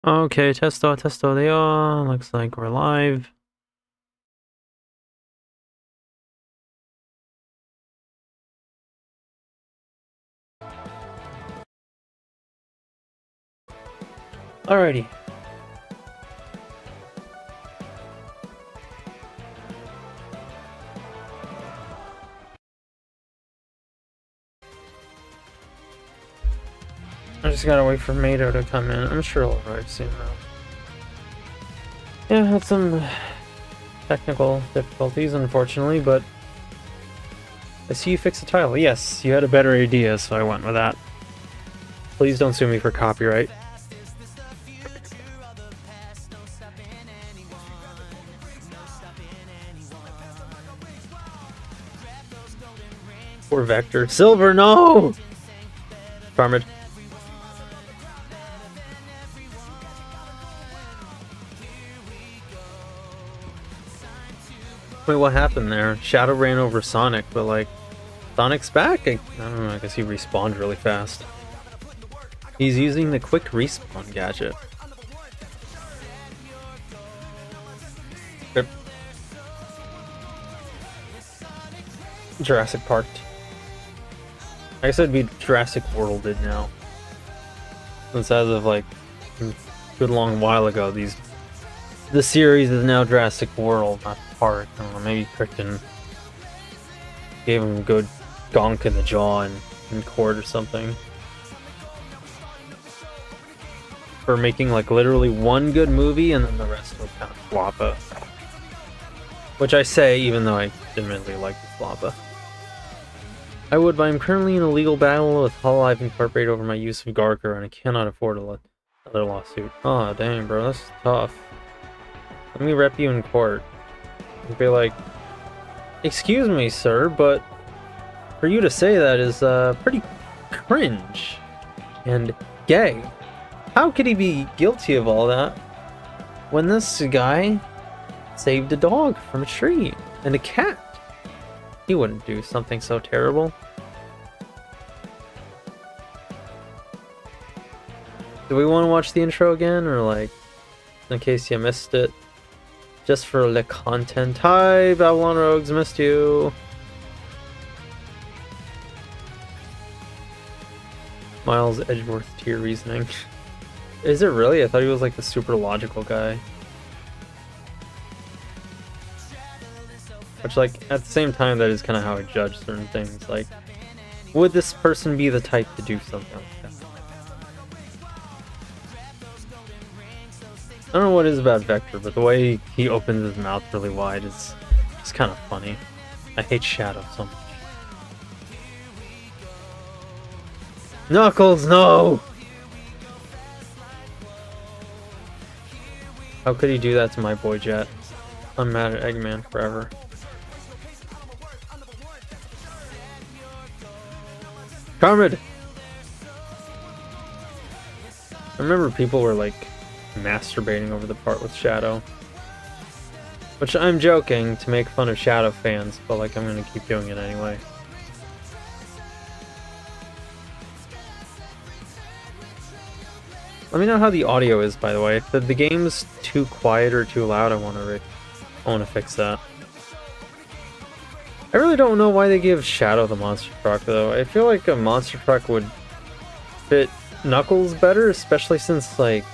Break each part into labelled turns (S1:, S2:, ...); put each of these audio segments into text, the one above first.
S1: Okay, testo, they are. Looks like we're live. Alrighty. I just gotta wait for Mato to come in. I'm sure he'll arrive soon though. Yeah, had some technical difficulties, unfortunately, but I see you fixed the title. Yes, you had a better idea, so I went with that. Please don't sue me for copyright. Poor Vector. Silver, no! Farmed. Wait, what happened there? Shadow ran over Sonic, but like, Sonic's back? I don't know, I guess he respawned really fast. He's using the quick respawn gadget. Yep. Jurassic Park. I guess it'd be Jurassic Worlded now. Since as of like a good long while ago, the series is now Jurassic World, not Park. I don't know, maybe Crichton gave him a good gonk in the jaw in court or something. For making like literally one good movie and then the rest was kind of floppa. Which I say even though I didn't really like the floppa. I would, but I'm currently in a legal battle with Hololive Incorporated over my use of Garker and I cannot afford another lawsuit. Oh dang bro, that's tough. Let me rep you in court. And be like, excuse me sir, but for you to say that is pretty cringe and gay. How could he be guilty of all that when this guy saved a dog from a tree and a cat? He wouldn't do something so terrible. Do we want to watch the intro again, or like, in case you missed it, just for the content? Hi, Babylon Rogues, missed you. Miles Edgeworth tier reasoning. Is it really? I thought he was like the super logical guy. Which, like, at the same time, that is kind of how I judge certain things. Like, would this person be the type to do something like that? I don't know what it is about Vector, but the way he opens his mouth really wide is just kind of funny. I hate Shadow so much. Knuckles, no! How could he do that to my boy Jet? I'm mad at Eggman forever. Carmid! I remember people were like masturbating over the part with Shadow. Which I'm joking to make fun of Shadow fans, but like I'm gonna keep doing it anyway. Let me know how the audio is, by the way. If the game's too quiet or too loud, I want to fix that. I really don't know why they give Shadow the monster truck, though. I feel like a monster truck would fit Knuckles better, especially since, like,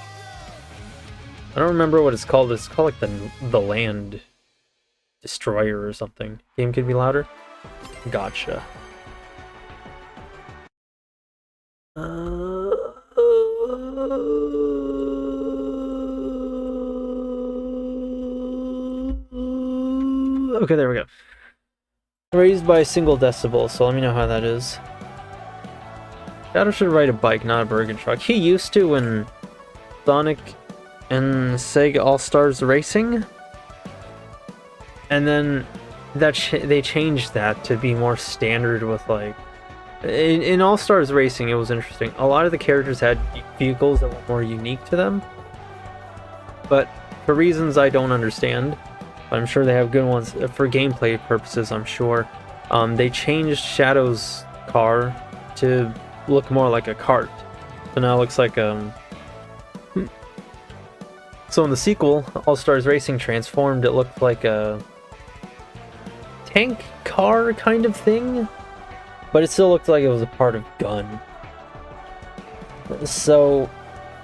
S1: I don't remember what it's called. It's called, like, the Land Destroyer or something. Game could be louder? Gotcha. Okay, there we go. Raised by a single decibel, so let me know how that is. Shadow should ride a bike, not a Bergen truck. He used to when Sonic and Sega All-Stars Racing. And then they changed that to be more standard with, like... In All-Stars Racing, it was interesting. A lot of the characters had vehicles that were more unique to them. But for reasons I don't understand, but I'm sure they have good ones for gameplay purposes, I'm sure. They changed Shadow's car to look more like a cart. So now it looks like So in the sequel, All Stars Racing transformed, it looked like a tank car kind of thing, but it still looked like it was a part of Gun. So,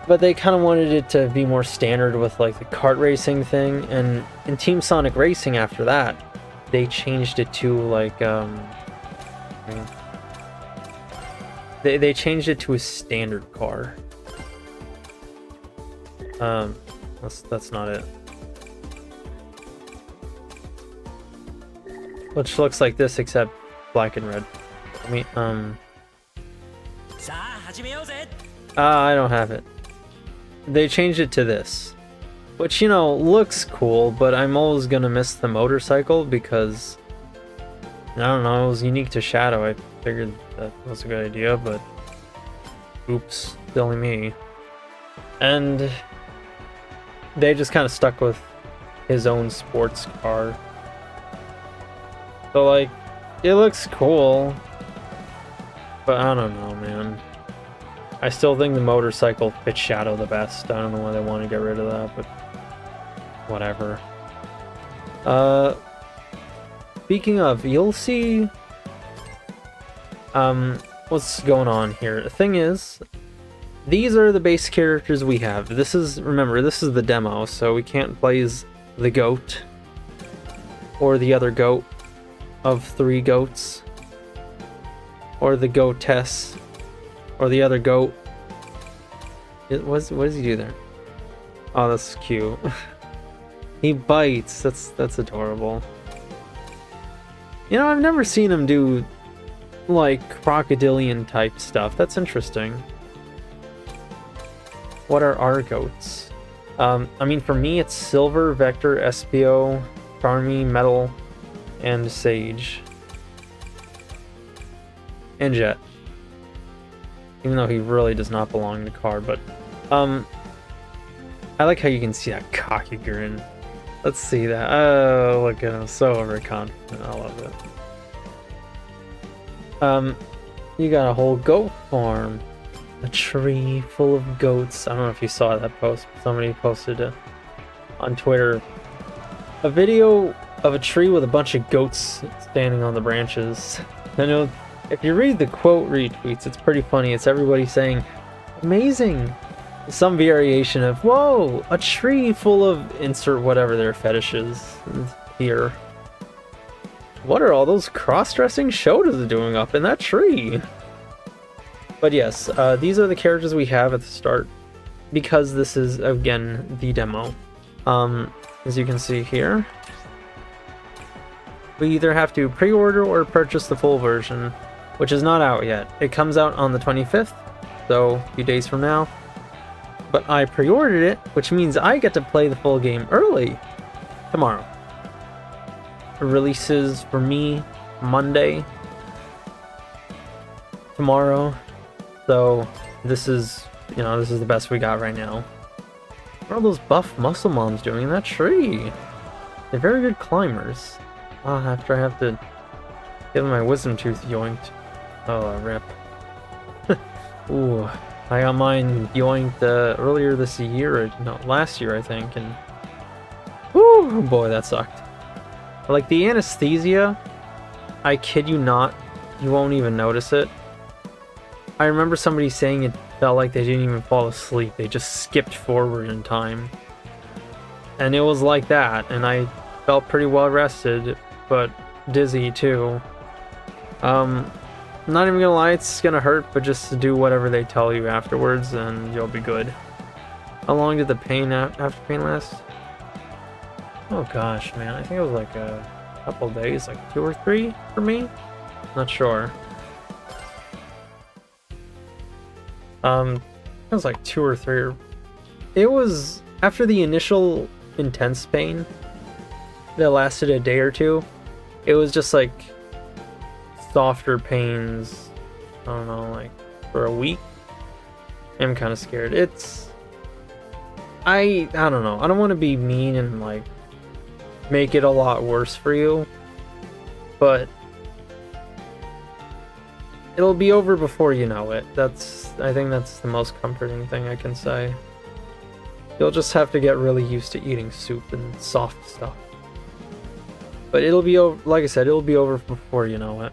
S1: but they kind of wanted it to be more standard with like the kart racing thing, and in Team Sonic Racing after that, they changed it to like they changed it to a standard car. That's not it. Which looks like this except black and red. I mean, I don't have it. They changed it to this, which, you know, looks cool, but I'm always gonna miss the motorcycle because, I don't know, it was unique to Shadow. I figured that was a good idea, but oops, silly me. And they just kind of stuck with his own sports car. So, like, it looks cool, but I don't know, man. I still think the motorcycle fits Shadow the best. I don't know why they want to get rid of that, but whatever. Speaking of, you'll see what's going on here. The thing is, these are the base characters we have. This is, remember, this is the demo, so we can't play as the goat or the other goat of 3 goats, or the goatess, or the other goat. What does he do there? Oh, that's cute. He bites. That's adorable. You know, I've never seen him do like crocodilian type stuff. That's interesting. What are our goats? I mean, for me, it's Silver, Vector, Espio, Charmy, Metal, and Sage. And Jet. Even though he really does not belong to car, but I like how you can see that cocky grin. Let's see that. Oh, look at him, so overconfident. I love it. You got a whole goat farm. A tree full of goats. I don't know if you saw that post. Somebody posted it on Twitter. A video of a tree with a bunch of goats standing on the branches. I know if you read the quote retweets, it's pretty funny. It's everybody saying, amazing. Some variation of, whoa, a tree full of insert whatever their fetish is here. What are all those cross-dressing shoulders doing up in that tree? But yes, these are the characters we have at the start, because this is, again, the demo. As you can see here, we either have to pre-order or purchase the full version, which is not out yet. It comes out on the 25th, so a few days from now. But I pre-ordered it, which means I get to play the full game early tomorrow. It releases for me Monday tomorrow. So this is, you know, this is the best we got right now. What are all those buff muscle moms doing in that tree? They're very good climbers. After I have to get my wisdom tooth yoinked. Oh, rip. Ooh, I got mine yoinked earlier this year, or no, last year I think, and whoo, boy, that sucked. Like the anesthesia, I kid you not, you won't even notice it. I remember somebody saying it felt like they didn't even fall asleep, they just skipped forward in time. And it was like that, and I felt pretty well rested, but dizzy too. Not even gonna lie, it's gonna hurt, but just do whatever they tell you afterwards and you'll be good. How long did the pain after pain last? Oh gosh, man, I think it was like a couple days, like 2 or 3 for me? Not sure. It was like 2 or 3. It was after the initial intense pain that lasted a day or 2. It was just like softer pains, I don't know, like for a week. I'm kind of scared. I don't know. I don't want to be mean and like make it a lot worse for you, but it'll be over before you know it. I think that's the most comforting thing I can say. You'll just have to get really used to eating soup and soft stuff. But it'll be over, like I said, it'll be over before you know it.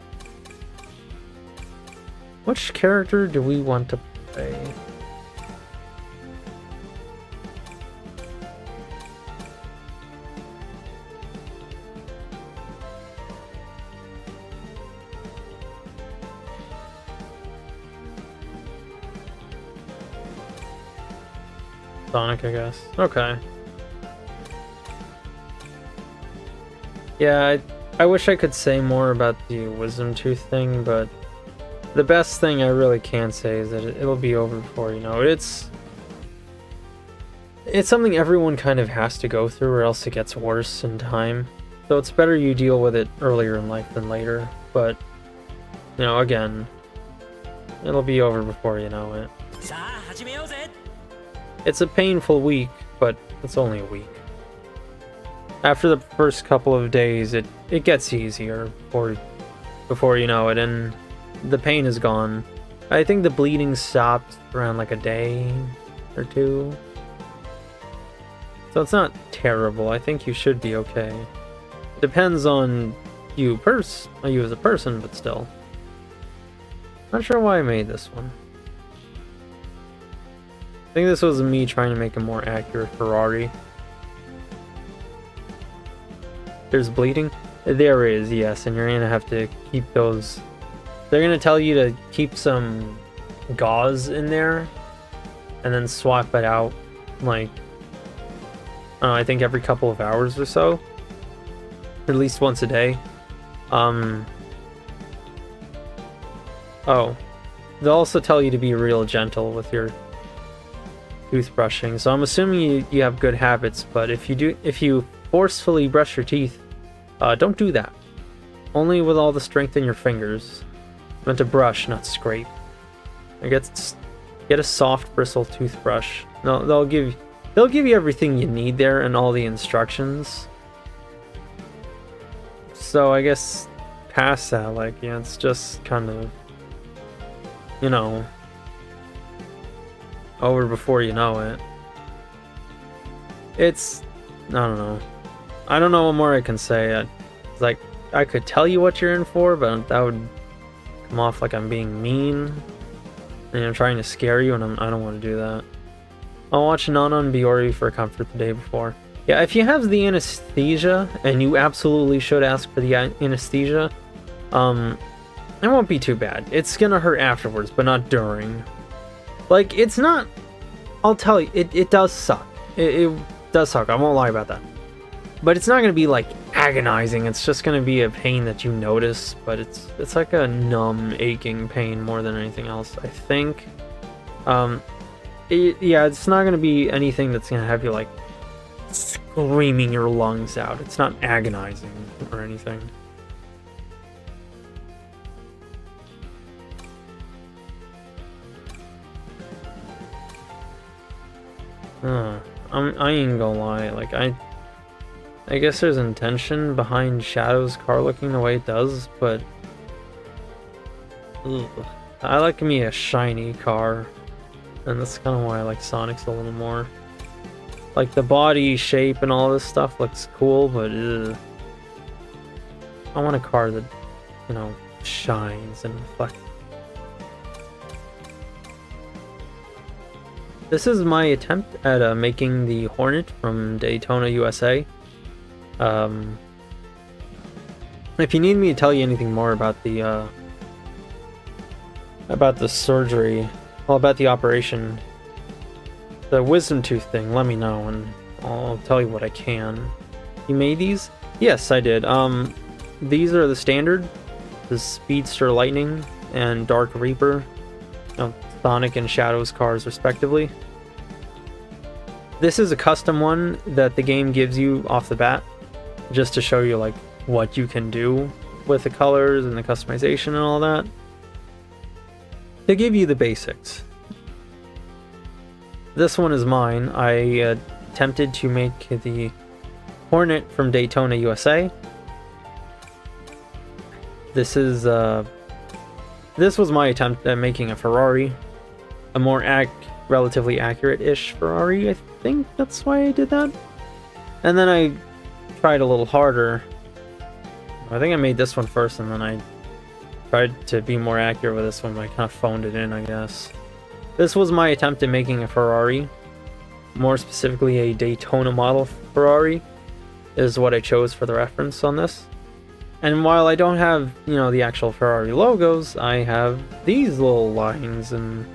S1: Which character do we want to play? Sonic, I guess. Okay. Yeah, I wish I could say more about the wisdom tooth thing, but the best thing I really can say is that it'll be over before you know it. It's something everyone kind of has to go through, or else it gets worse in time. So it's better you deal with it earlier in life than later. But, you know, again, it'll be over before you know it. It's a painful week, but it's only a week. After the first couple of days, it gets easier before you know it, and the pain is gone. I think the bleeding stopped around like a day or two. So it's not terrible. I think you should be okay. Depends on you as a person, but still. Not sure why I made this one. I think this was me trying to make a more accurate Ferrari. There's bleeding? There is, yes, and you're gonna have to keep those. They're gonna tell you to keep some gauze in there and then swap it out, like, I think every couple of hours or so. Or at least once a day. Oh. They'll also tell you to be real gentle with your toothbrushing, so I'm assuming you have good habits, but if you forcefully brush your teeth, don't do that. Only with all the strength in your fingers. It's meant to brush, not scrape. I guess get a soft bristle toothbrush. They'll give you everything you need there and all the instructions. So I guess past that, like, yeah, it's just kind of, you know, over before you know it. It's, I don't know. I don't know what more I can say. It's like, I could tell you what you're in for, but that would come off like I'm being mean. And I'm trying to scare you, and I don't want to do that. I'll watch Nana and Biori for comfort the day before. Yeah, if you have the anesthesia, and you absolutely should ask for the anesthesia, it won't be too bad. It's gonna hurt afterwards, but not during. Like, it's not... I'll tell you, it does suck. It does suck, I won't lie about that. But it's not gonna be, like, agonizing. It's just gonna be a pain that you notice, but it's like a numb, aching pain more than anything else, I think. Yeah, it's not gonna be anything that's gonna have you, like, screaming your lungs out. It's not agonizing or anything. I ain't gonna lie, like, I guess there's intention behind Shadow's car looking the way it does, but ugh. I like me a shiny car, and that's kind of why I like Sonic's a little more. Like, the body shape and all this stuff looks cool, but ugh. I want a car that, you know, shines and reflects. This is my attempt at making the Hornet from Daytona, USA. If you need me to tell you anything more about the surgery, well, about the operation, the wisdom tooth thing, let me know and I'll tell you what I can. You made these? Yes, I did. These are the standard, the Speedster Lightning and Dark Reaper, Sonic and Shadow's cars respectively. This is a custom one that the game gives you off the bat, just to show you, like, what you can do with the colors and the customization and all that. They give you the basics. This one is mine. I attempted to make the Hornet from Daytona, USA. This was my attempt at making a Ferrari, a more relatively accurate-ish Ferrari, think that's why I did that. And then I tried a little harder. I think I made this one first, and then I tried to be more accurate with this one, but I kind of phoned it in, I guess. This was my attempt at making a Ferrari. More specifically, a Daytona model Ferrari is what I chose for the reference on this. And while I don't have, you know, the actual Ferrari logos, I have these little lines and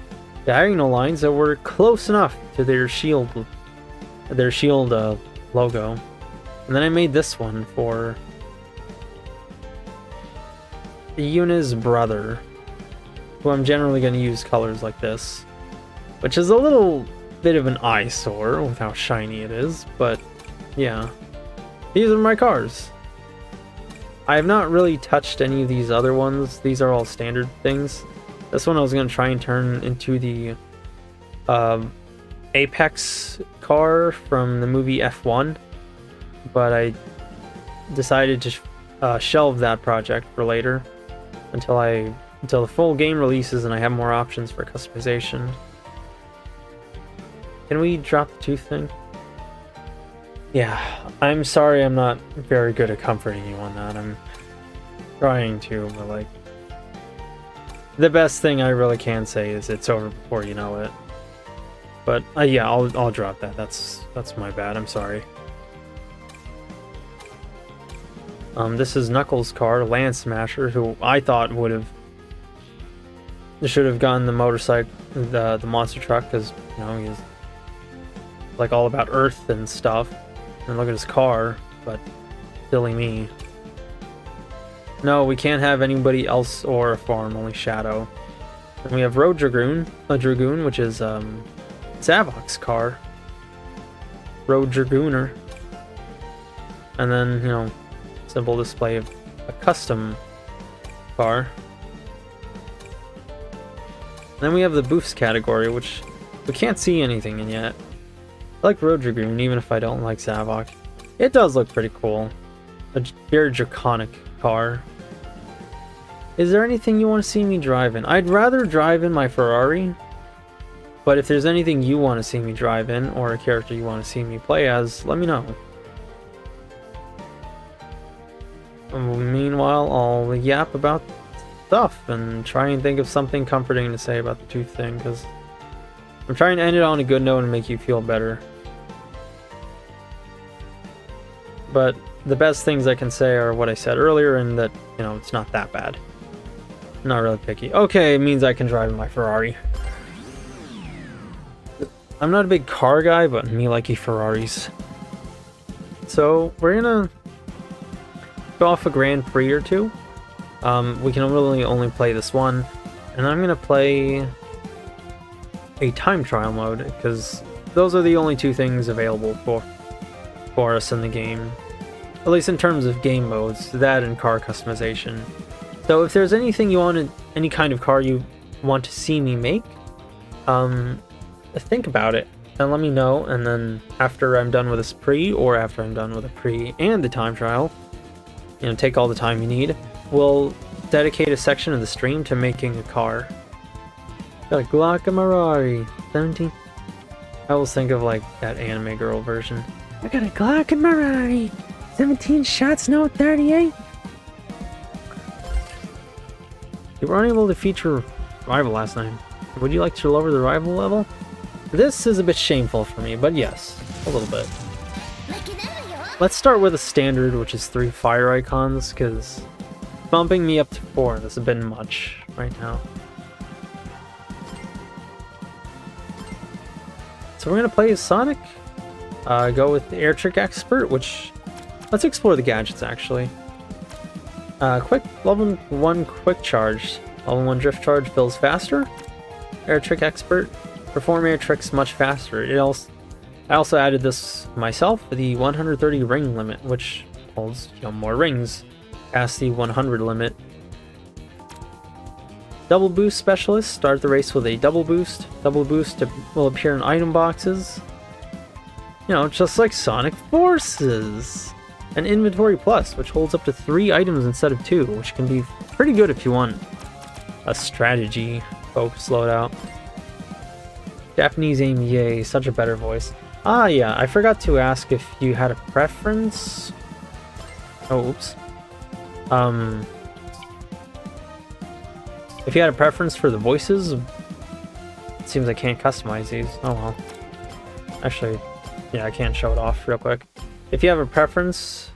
S1: diagonal lines that were close enough to their shield logo. And then I made this one for Yu-nee's brother, who I'm generally going to use colors like this, which is a little bit of an eyesore with how shiny it is, but yeah, these are my cars. I have not really touched any of these other ones. These are all standard things. This one I was going to try and turn into the Apex car from the movie F1, but I decided to shelve that project for later until the full game releases and I have more options for customization. Can we drop the tooth thing? Yeah, I'm sorry I'm not very good at comforting you on that. I'm trying to, but like, the best thing I really can say is it's over before you know it. But yeah, I'll drop that. That's my bad. I'm sorry. This is Knuckles' car, Land Smasher, who I thought should have gotten the motorcycle, the monster truck, because you know he's like all about Earth and stuff. And look at his car, but silly me. No, we can't have anybody else or a farm, only Shadow. And we have Road Dragoon, which is Zavok's car. Road Dragooner. And then, you know, simple display of a custom car. And then we have the Boofs category, which we can't see anything in yet. I like Road Dragoon, even if I don't like Zavok. It does look pretty cool. A very draconic car. Is there anything you want to see me drive in? I'd rather drive in my Ferrari, but if there's anything you want to see me drive in, or a character you want to see me play as, let me know. Meanwhile, I'll yap about stuff and try and think of something comforting to say about the tooth thing, because I'm trying to end it on a good note and make you feel better. But the best things I can say are what I said earlier, and that, you know, it's not that bad. I'm not really picky. Okay, it means I can drive in my Ferrari. I'm not a big car guy, but me likey Ferraris. So, we're gonna go off a Grand Prix or two. We can really only play this one. And I'm gonna play a time trial mode, because those are the only two things available for us in the game, at least in terms of game modes, that and car customization. So if there's anything you want, any kind of car you want to see me make, think about it and let me know, and then after I'm done with this pre, or after I'm done with the pre and the time trial, you know, take all the time you need, we'll dedicate a section of the stream to making a car. Got a Glockamarari 17. I always think of like that anime girl version. I got a Glockamarari 17 shots, no 38. You were unable to feature rival last night. Would you like to lower the rival level? This is a bit shameful for me, but yes, a little bit. Let's start with a standard, which is 3 fire icons, because bumping me up to 4, this has been much right now. So we're going to play as Sonic, go with the Air Trick Expert, which, let's explore the gadgets actually. Quick, level 1 quick charge, level 1 drift charge fills faster. Air Trick Expert, perform air tricks much faster. I also added this myself, the 130 ring limit, which holds, you know, more rings past the 100 limit. Double Boost Specialist, start the race with a double boost. Double boost will appear in item boxes. You know, just like Sonic Forces. And Inventory Plus, which holds up to 3 items instead of 2, which can be pretty good if you want a strategy focused loadout. Japanese aim, yay, such a better voice. Ah, yeah, I forgot to ask if you had a preference. Oh, oops. If you had a preference for the voices, it seems I can't customize these. Oh well. Actually, yeah, I can't show it off real quick. If you have a preference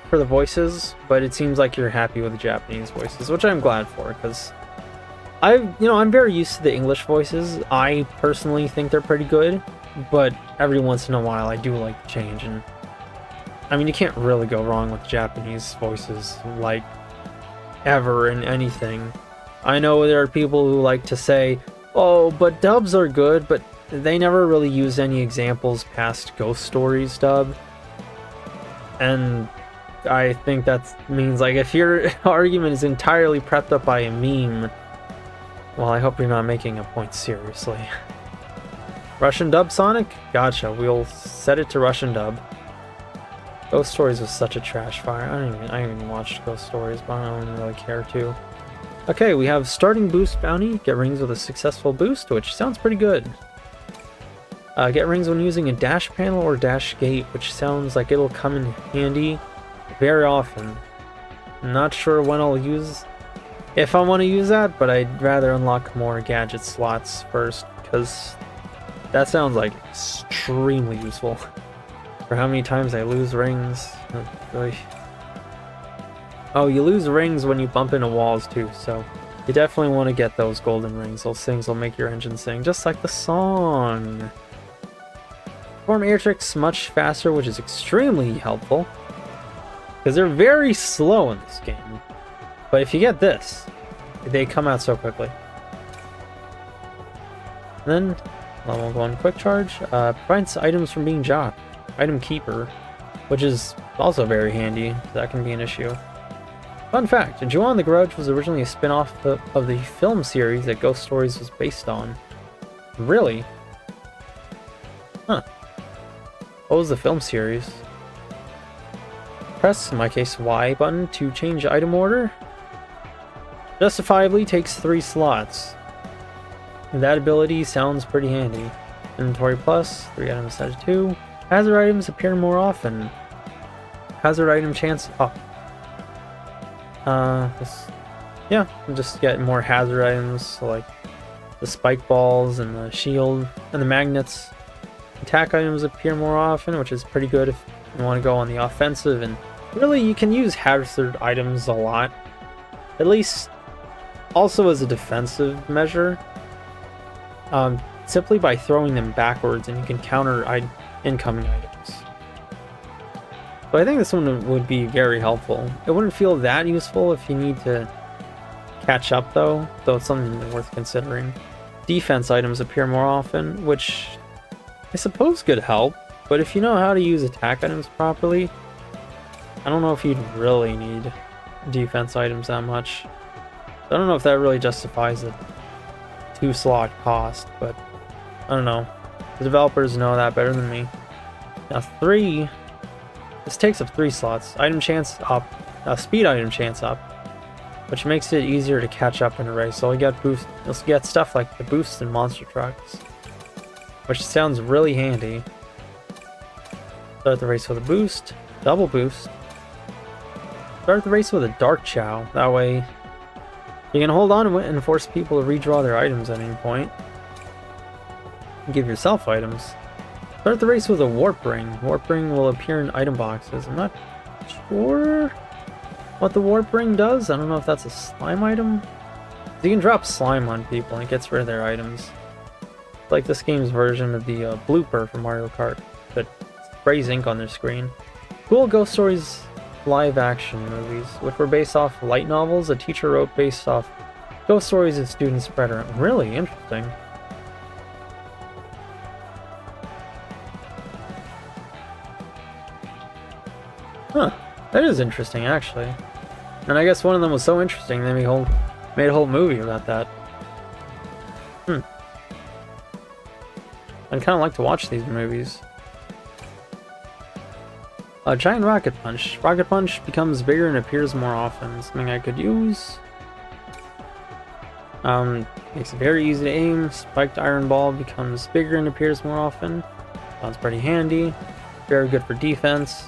S1: for the voices, but it seems like you're happy with the Japanese voices, which I'm glad for, because I'm very used to the English voices. I personally think they're pretty good, but every once in a while I do like to change, and I mean, you can't really go wrong with Japanese voices, like, ever in anything. I know there are people who like to say, oh, but dubs are good, but they never really use any examples past Ghost Stories dub. And I think that means, like, if your argument is entirely prepped up by a meme, well, I hope you're not making a point seriously. Russian dub Sonic? Gotcha, we'll set it to Russian dub. Ghost Stories was such a trash fire. I haven't even watched Ghost Stories, but I don't really care to. Okay, we have starting boost bounty. Get rings with a successful boost, which sounds pretty good. Get rings when using a dash panel or dash gate, which sounds like it'll come in handy very often. I'm not sure when I'll use, if I want to use that, but I'd rather unlock more gadget slots first, because that sounds like extremely useful. For how many times I lose rings. Oh, you lose rings when you bump into walls too, so you definitely want to get those golden rings. Those things will make your engine sing, just like the song. Perform air tricks much faster, which is extremely helpful, because they're very slow in this game. But if you get this, they come out so quickly. And then, level 1 quick charge prevents items from being dropped. Item keeper, which is also very handy. That can be an issue. Fun fact, Ju-on the Grudge was originally a spin-off of the film series that Ghost Stories was based on. Really? Huh. What was the film series? Press, in my case, Y button to change item order. Justifiably takes 3 slots. That ability sounds pretty handy. Inventory plus, 3 items instead of 2. Hazard items appear more often. Hazard item chance up. Yeah, just get more hazard items, so like the spike balls and the shield and the magnets. Attack items appear more often, which is pretty good if you want to go on the offensive, and really you can use hazard items a lot. At least also as a defensive measure. Simply by throwing them backwards, and you can counter incoming items. So I think this one would be very helpful. It wouldn't feel that useful if you need to catch up though it's something worth considering. Defense items appear more often, which I suppose could help, but if you know how to use attack items properly, I don't know if you'd really need defense items that much. I don't know if that really justifies the 2-slot cost, but I don't know. The developers know that better than me. Now 3, this takes up 3 slots. Item chance up, speed item chance up, which makes it easier to catch up in a race. So you'll get stuff like the boost in monster trucks, which sounds really handy. Start the race with a boost, double boost. Start the race with a dark chow. That way you can hold on to it and force people to redraw their items at any point. Give yourself items. Start the race with a warp ring. Warp ring will appear in item boxes. I'm not sure what the warp ring does. I don't know if that's a slime item. You can drop slime on people and it gets rid of their items. It's like this game's version of the blooper from Mario Kart that sprays ink on their screen. Cool Ghost Stories live action movies, which were based off light novels a teacher wrote based off Ghost Stories a student spreader. Really interesting. Huh, that is interesting actually. And I guess one of them was so interesting they made a whole movie about that. I'd kind of like to watch these movies. Giant Rocket Punch. Rocket Punch becomes bigger and appears more often. Something I could use. Makes it very easy to aim. Spiked iron ball becomes bigger and appears more often. Sounds pretty handy. Very good for defense.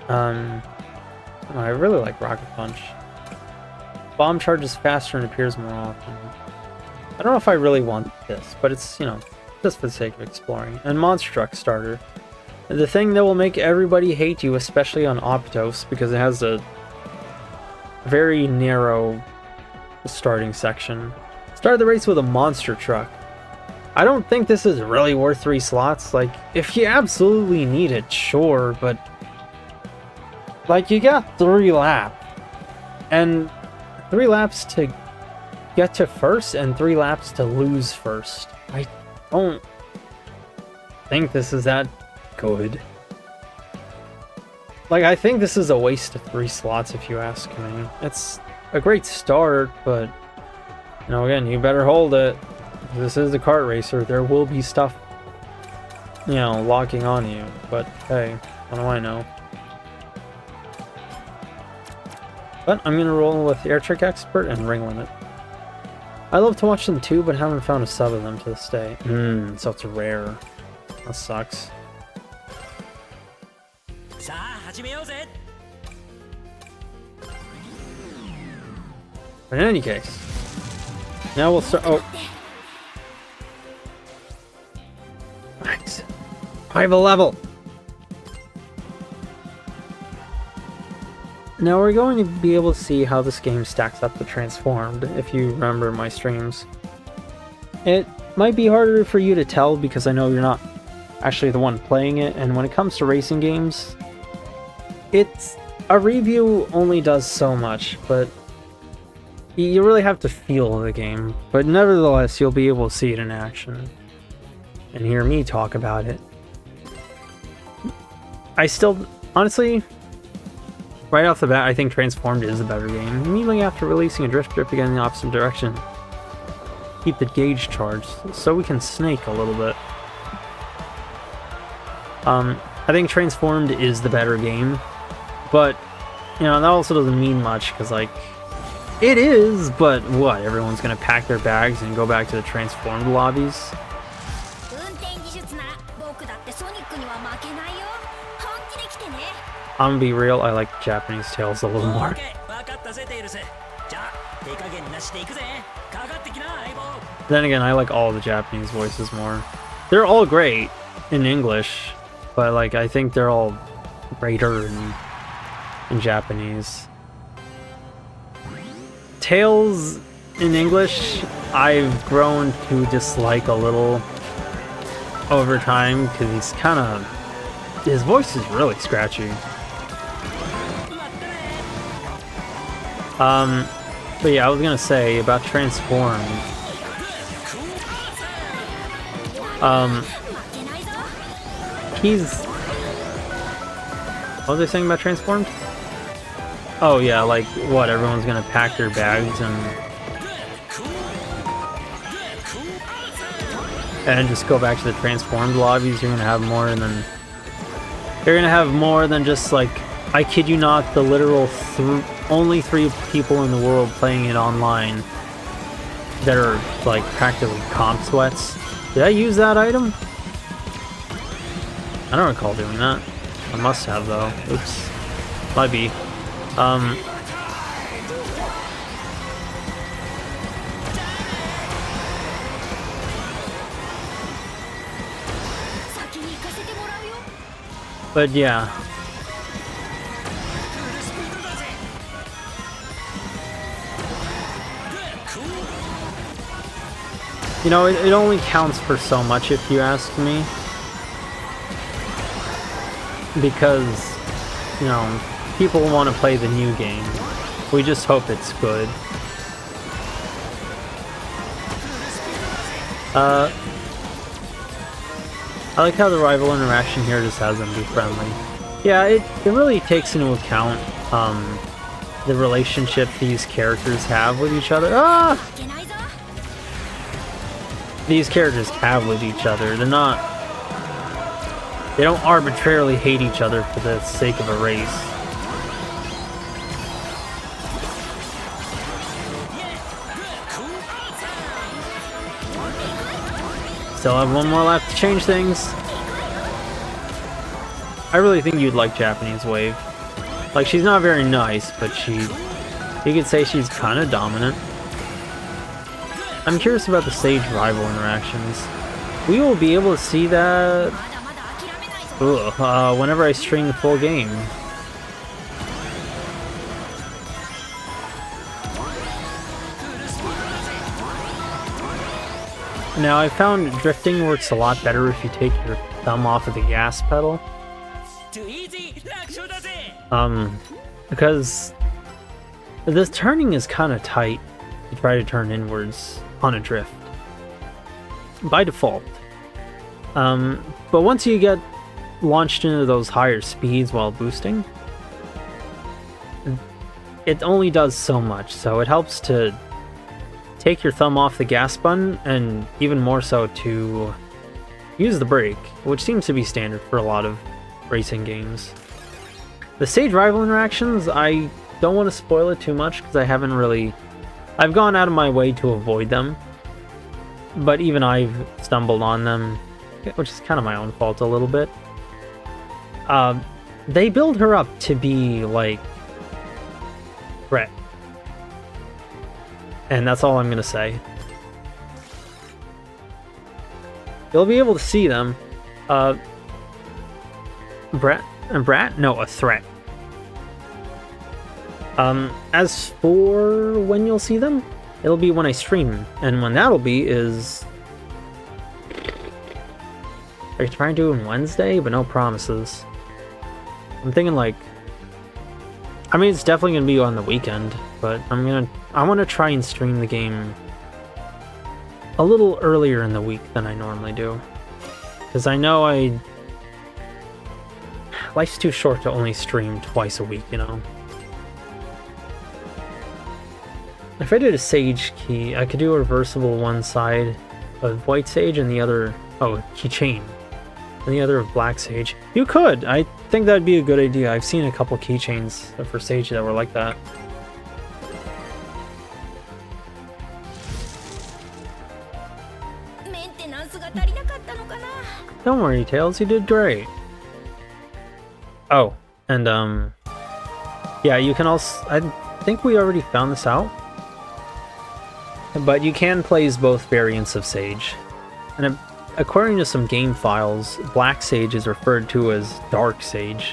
S1: I really like Rocket Punch. Bomb charges faster and appears more often. I don't know if I really want this, but it's, you know, just for the sake of exploring. And Monster Truck Starter. The thing that will make everybody hate you, especially on Optos, because it has a very narrow starting section. Start the race with a monster truck. I don't think this is really worth 3 slots. Like, if you absolutely need it, sure, but like, you got 3 laps. And 3 laps to get to first and 3 laps to lose first. I don't think this is that good. Like, I think this is a waste of 3 slots if you ask me. It's a great start, but you know, again, you better hold it. This is the kart racer. There will be stuff, you know, locking on you, but hey, what do I know? But I'm gonna roll with Air Trick Expert and Ring Limit. I love to watch them too, but haven't found a sub of them to this day. So it's rare. That sucks. But in any case, now we'll start. Oh, nice. 5 level. Now we're going to be able to see how this game stacks up to Transformed, if you remember my streams. It might be harder for you to tell because I know you're not actually the one playing it, and when it comes to racing games, a review only does so much, but you really have to feel the game. But nevertheless, you'll be able to see it in action and hear me talk about it. I still, honestly, right off the bat, I think Transformed is a better game. Immediately after releasing a drift trip again in the opposite direction. Keep the gauge charged so we can snake a little bit. I think Transformed is the better game, but you know, that also doesn't mean much because, like, it is, but what? Everyone's gonna pack their bags and go back to the Transformed lobbies? I'm gonna be real, I like Japanese tales a little more. Then again, I like all the Japanese voices more. They're all great in English, but like, I think they're all greater in Japanese. Tales in English, I've grown to dislike a little over time because his voice is really scratchy. But yeah, I was gonna say about Transformed. What was I saying about Transformed? Oh yeah, like what? Everyone's gonna pack their bags and just go back to the Transformed lobbies. You're gonna have more than just, like, I kid you not, the literal only 3 people in the world playing it online that are like practically comp sweats. Did I use that item? I don't recall doing that. I must have though. Oops. Might be. But yeah. You know, it only counts for so much if you ask me. Because, you know, people want to play the new game. We just hope it's good. I like how the rival interaction here just has them be friendly. Yeah, it really takes into account the relationship these characters have with each other. These characters have with each other. They don't arbitrarily hate each other for the sake of a race. Still have one more lap to change things. I really think you'd like Japanese Wave. Like, she's not very nice, but you could say she's kind of dominant. I'm curious about the stage rival interactions. We will be able to see that whenever I stream the full game. Now, I found drifting works a lot better if you take your thumb off of the gas pedal. Because this turning is kind of tight to try to turn inwards on a drift by default. But once you get launched into those higher speeds while boosting, it only does so much. So it helps to take your thumb off the gas button, and even more so to use the brake, which seems to be standard for a lot of racing games. The stage rival interactions, I don't want to spoil it too much because I've gone out of my way to avoid them, but even I've stumbled on them, which is kind of my own fault a little bit. They build her up to be like Brett. And that's all I'm going to say. You'll be able to see them. Brat? No, a threat. As for when you'll see them, it'll be when I stream. And when that'll be is... Are you trying to do it on Wednesday? But no promises. I'm thinking like... I mean, it's definitely going to be on the weekend, but I want to try and stream the game a little earlier in the week than I normally do. Because I know life's too short to only stream twice a week, you know? If I did a Sage key, I could do a reversible one side of White Sage and the other... Oh, keychain. And the other of Black Sage. You could! I think that'd be a good idea. I've seen a couple keychains for Sage that were like that. Don't worry, Tails, you did great. Oh, and yeah, you can also... I think we already found this out. But you can play as both variants of Sage. And according to some game files, Black Sage is referred to as Dark Sage.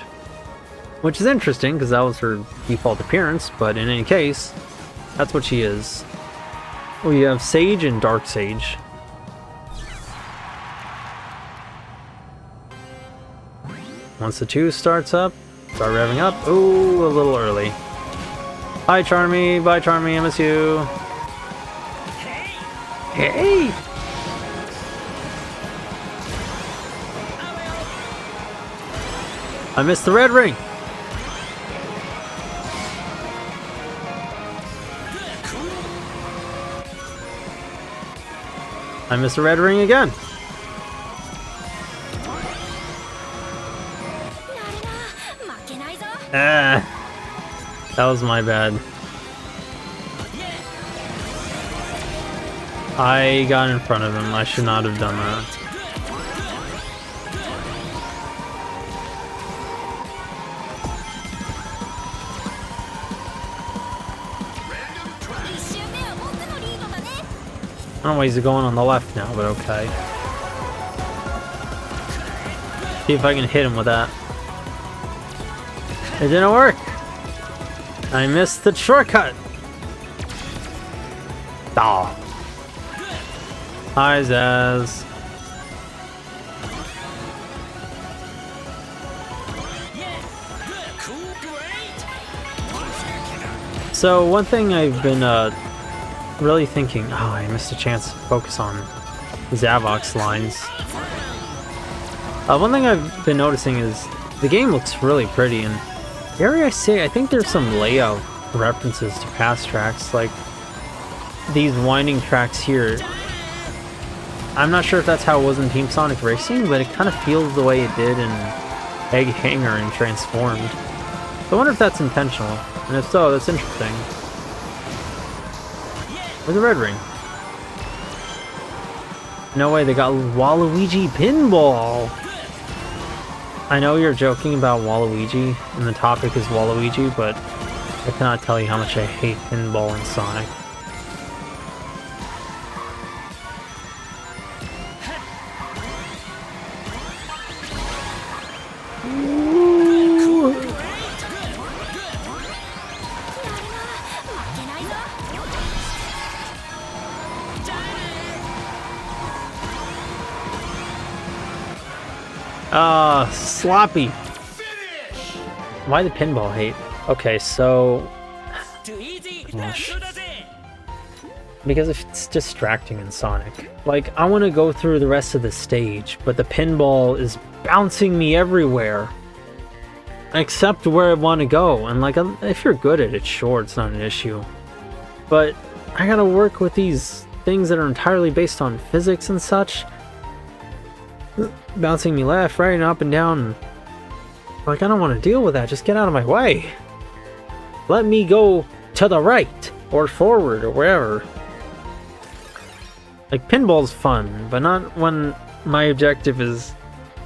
S1: Which is interesting, because that was her default appearance, but in any case, that's what she is. We have Sage and Dark Sage. Once the 2 starts up, start revving up. Ooh, a little early. Hi, Charmy. Bye, Charmy. I miss you. Hey! I missed the red ring. I missed the red ring again. Ah, that was my bad. I got in front of him. I should not have done that. I don't know why he's going on the left now, but okay. See if I can hit him with that. It didn't work! I missed the shortcut! Oh. Hi, Zaz. So, one thing I've been really thinking... Oh, I missed a chance to focus on Zavok's lines. One thing I've been noticing is the game looks really pretty, and dare I say, I think there's some layout references to past tracks, like these winding tracks here. I'm not sure if that's how it was in Team Sonic Racing, but it kind of feels the way it did in Egg Hangar and Transformed. So I wonder if that's intentional, and if so, that's interesting. Where's the red ring? No way, they got Waluigi Pinball! I know you're joking about Waluigi, and the topic is Waluigi, but I cannot tell you how much I hate pinball in Sonic. Sloppy. Why the pinball hate? Okay, so... Gosh. Because it's distracting in Sonic. Like, I want to go through the rest of the stage, but the pinball is bouncing me everywhere. Except where I want to go. And like, if you're good at it, sure, it's not an issue. But I gotta work with these things that are entirely based on physics and such. Bouncing me left, right, and up and down. Like, I don't want to deal with that. Just get out of my way. Let me go to the right, or forward, or wherever. Like, pinball's fun, but not when my objective is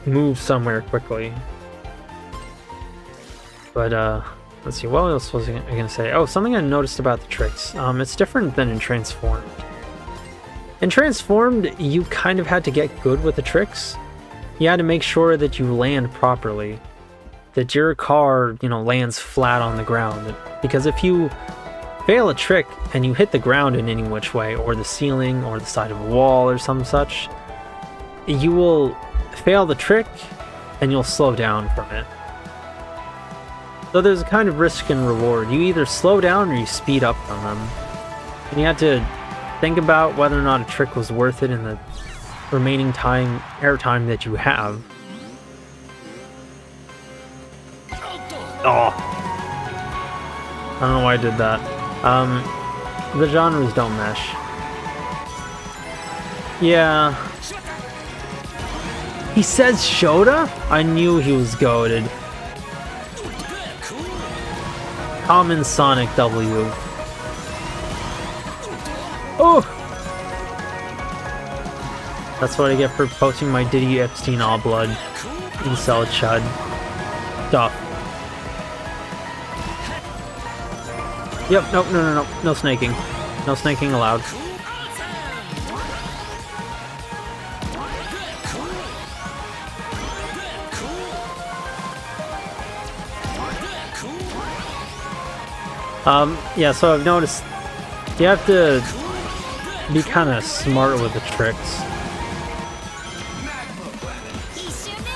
S1: move somewhere quickly. But, let's see, what else was I gonna say? Oh, something I noticed about the tricks. It's different than in Transformed. In Transformed, you kind of had to get good with the tricks. You had to make sure that you land properly. That your car, you know, lands flat on the ground. Because if you fail a trick and you hit the ground in any which way, or the ceiling, or the side of a wall, or some such, you will fail the trick and you'll slow down from it. So there's a kind of risk and reward. You either slow down or you speed up on them. And you have to think about whether or not a trick was worth it in the remaining airtime that you have. Oh! I don't know why I did that. The genres don't mesh. Yeah. He says Shota? I knew he was goated. Common Sonic W. Oh! That's what I get for posting my Diddy Epstein all blood. Incel chud. Stop. Yep, nope, no. No snaking. No snaking allowed. Yeah, so I've noticed you have to be kind of smart with the tricks.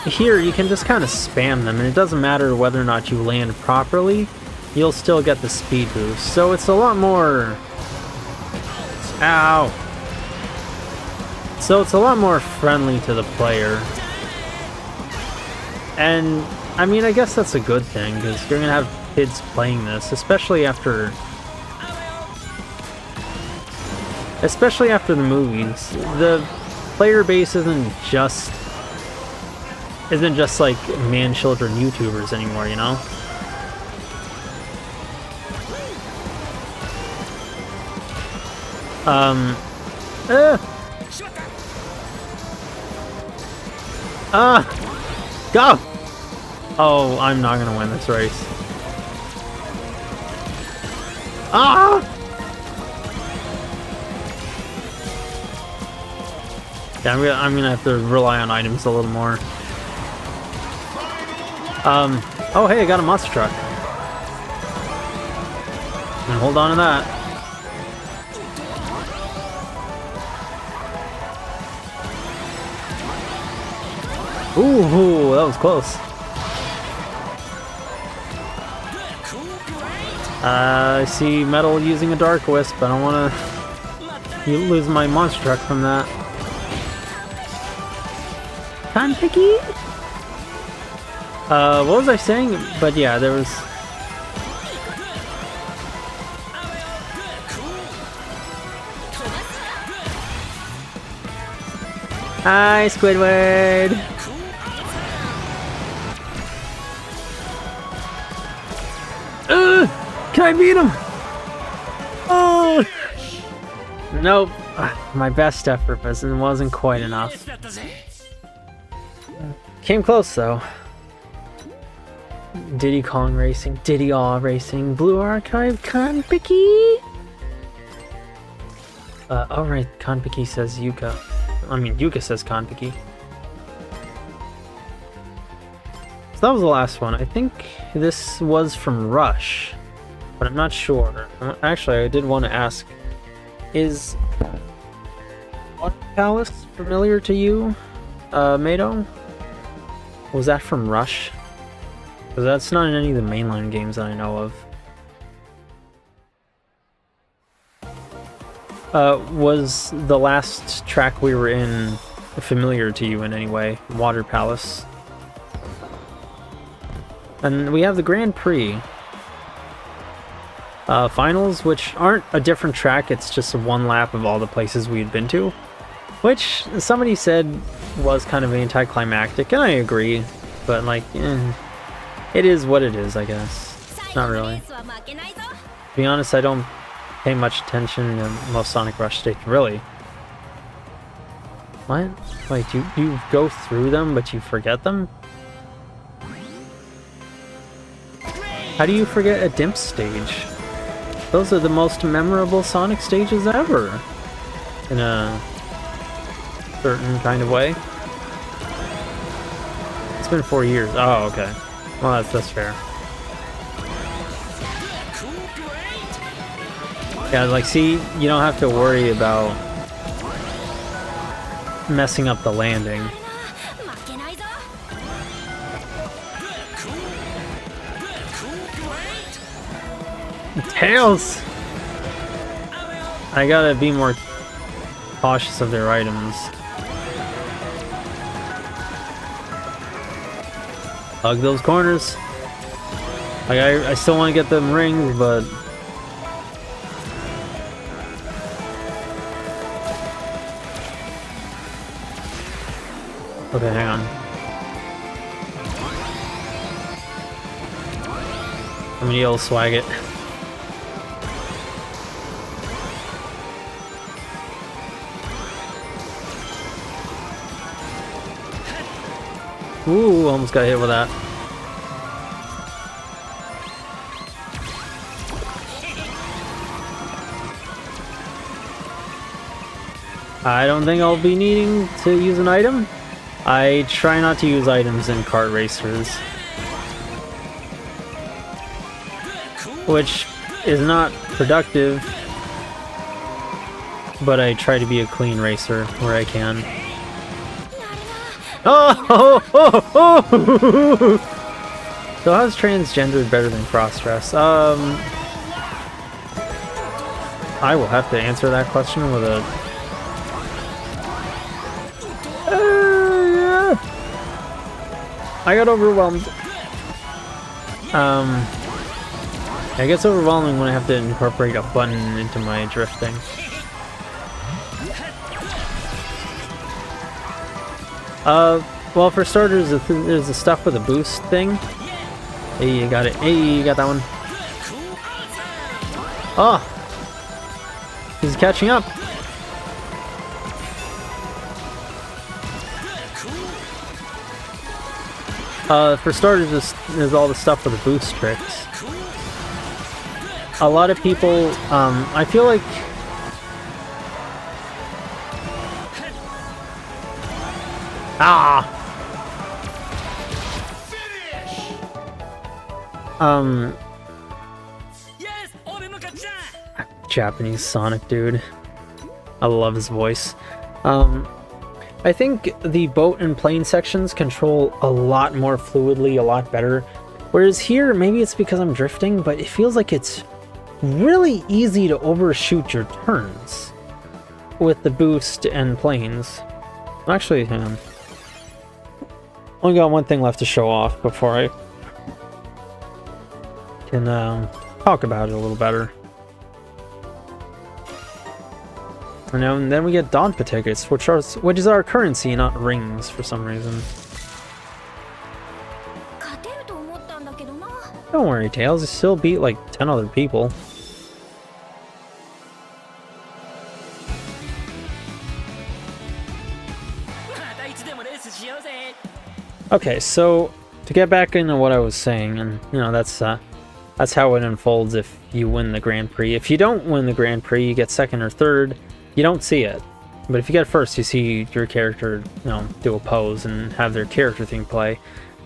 S1: Here, you can just kind of spam them, and it doesn't matter whether or not you land properly, you'll still get the speed boost. So it's a lot more... Ow! So it's a lot more friendly to the player. And, I mean, I guess that's a good thing, because you're going to have kids playing this, especially after the movies. The player base isn't just like man-children YouTubers anymore, you know? Go! Oh, I'm not gonna win this race. Ah! Yeah, I'm gonna have to rely on items a little more. Oh hey, I got a monster truck. And hold on to that. Ooh, that was close. I see Metal using a Dark Wisp. I don't want to lose my monster truck from that. Time picky? What was I saying? But yeah, there was... Hi, Squidward! Can I beat him? Oh! Nope. my best effort wasn't quite enough. Came close though. Diddy Kong Racing, Diddy All Racing, Blue Archive, Konpeki. Alright, Konpeki says Yuka. I mean, Yuka says Konpeki. So that was the last one. I think this was from Rush, but I'm not sure. Actually, I did want to ask, is Water Palace familiar to you, Mado? Was that from Rush? Because that's not in any of the mainline games that I know of. Was the last track we were in familiar to you in any way? Water Palace. And we have the Grand Prix finals, which aren't a different track, it's just one lap of all the places we had been to. Which somebody said was kind of anticlimactic, and I agree, but like, it is what it is, I guess. Not really. To be honest, I don't pay much attention to most Sonic Rush stages, really. What? Like, you go through them, but you forget them? How do you forget a Dimp stage? Those are the most memorable Sonic stages ever. In a certain kind of way. It's been 4 years. Oh, okay. Well, that's fair. Yeah, like, see, you don't have to worry about messing up the landing. Tails! I gotta be more cautious of their items. Hug those corners. Like, I still want to get them rings, but okay, hang on. I'm gonna yell swag it. Ooh, almost got hit with that. I don't think I'll be needing to use an item. I try not to use items in kart racers, which is not productive, but I try to be a clean racer where I can. Oh! So how's transgendered better than crossdress? I will have to answer that question with a I got overwhelmed. It gets overwhelming when I have to incorporate a button into my drifting. Well, for starters, there's the stuff with the boost thing. Hey, you got it. Hey, you got that one. Oh! He's catching up. For starters, there's all the stuff with the boost tricks. A lot of people, I feel like Japanese Sonic dude. I love his voice. I think the boat and plane sections control a lot more fluidly, a lot better. Whereas here, maybe it's because I'm drifting, but it feels like it's really easy to overshoot your turns with the boost and planes. Actually, hang on. Only got one thing left to show off before I can talk about it a little better. And then we get Donpa tickets, which is our currency, not rings for some reason. Don't worry, Tails, you still beat like 10 other people. Okay, so to get back into what I was saying, and you know that's how it unfolds if you win the Grand Prix. If you don't win the Grand Prix, you get second or third, you don't see it. But if you get first, you see your character, you know, do a pose and have their character theme play.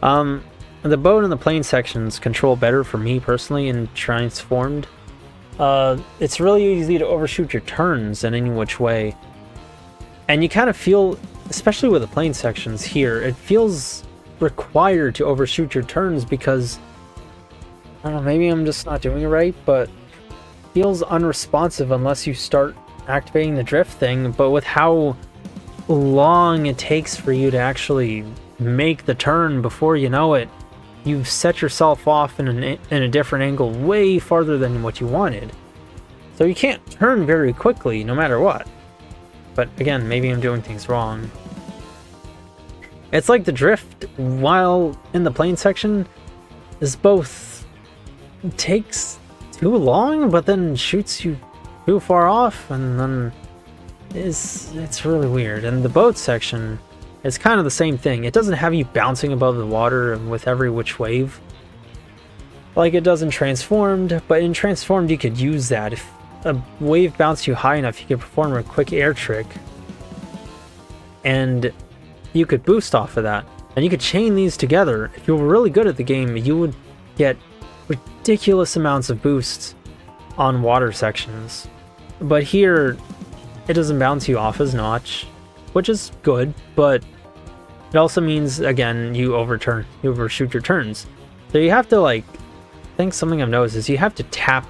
S1: The boat and the plane sections control better for me personally in Transformed. It's really easy to overshoot your turns in any which way. And you kind of feel, especially with the plane sections here, it feels required to overshoot your turns because, I don't know, maybe I'm just not doing it right, but it feels unresponsive unless you start activating the drift thing. But with how long it takes for you to actually make the turn before you know it, you've set yourself off in a different angle way farther than what you wanted. So you can't turn very quickly no matter what. But again, maybe I'm doing things wrong. It's like the drift while in the plane section is both takes too long, but then shoots you too far off, and then it's really weird. And the boat section is kind of the same thing. It doesn't have you bouncing above the water with every which wave like it does in Transformed, but in Transformed you could use that. If a wave bounced you high enough, you could perform a quick air trick and you could boost off of that, and you could chain these together. If you were really good at the game, you would get ridiculous amounts of boosts on water sections. But here it doesn't bounce you off as much, which is good, but it also means, again, you overshoot your turns. So you have to, like, I think something I've noticed is you have to tap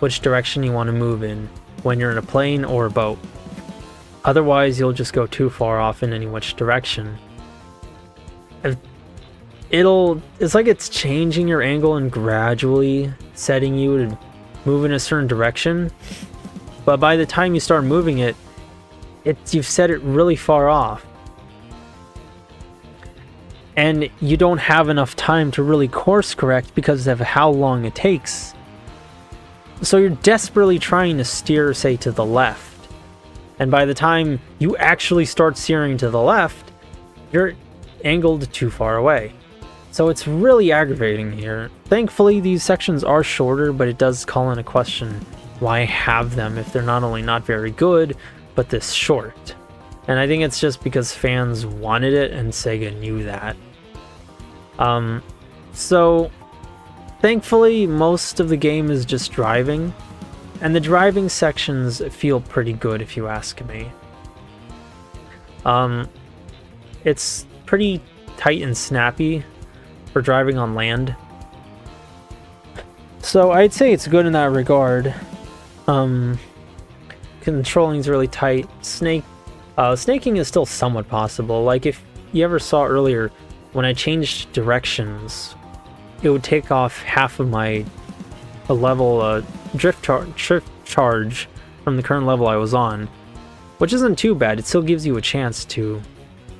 S1: which direction you want to move in when you're in a plane or a boat. Otherwise, you'll just go too far off in any which direction. It's like it's changing your angle and gradually setting you to move in a certain direction. But by the time you start moving it, you've set it really far off. And you don't have enough time to really course correct because of how long it takes. So you're desperately trying to steer, say, to the left. And by the time you actually start steering to the left, you're angled too far away. So it's really aggravating here. Thankfully, these sections are shorter, but it does call into question why have them if they're not only not very good, but this short. And I think it's just because fans wanted it and Sega knew that. So thankfully, most of the game is just driving. And the driving sections feel pretty good if you ask me. It's pretty tight and snappy for driving on land. So I'd say it's good in that regard. Controlling is really tight. Snaking is still somewhat possible. Like if you ever saw earlier, when I changed directions, it would take off half of my level drift charge from the current level I was on, which isn't too bad. It still gives you a chance to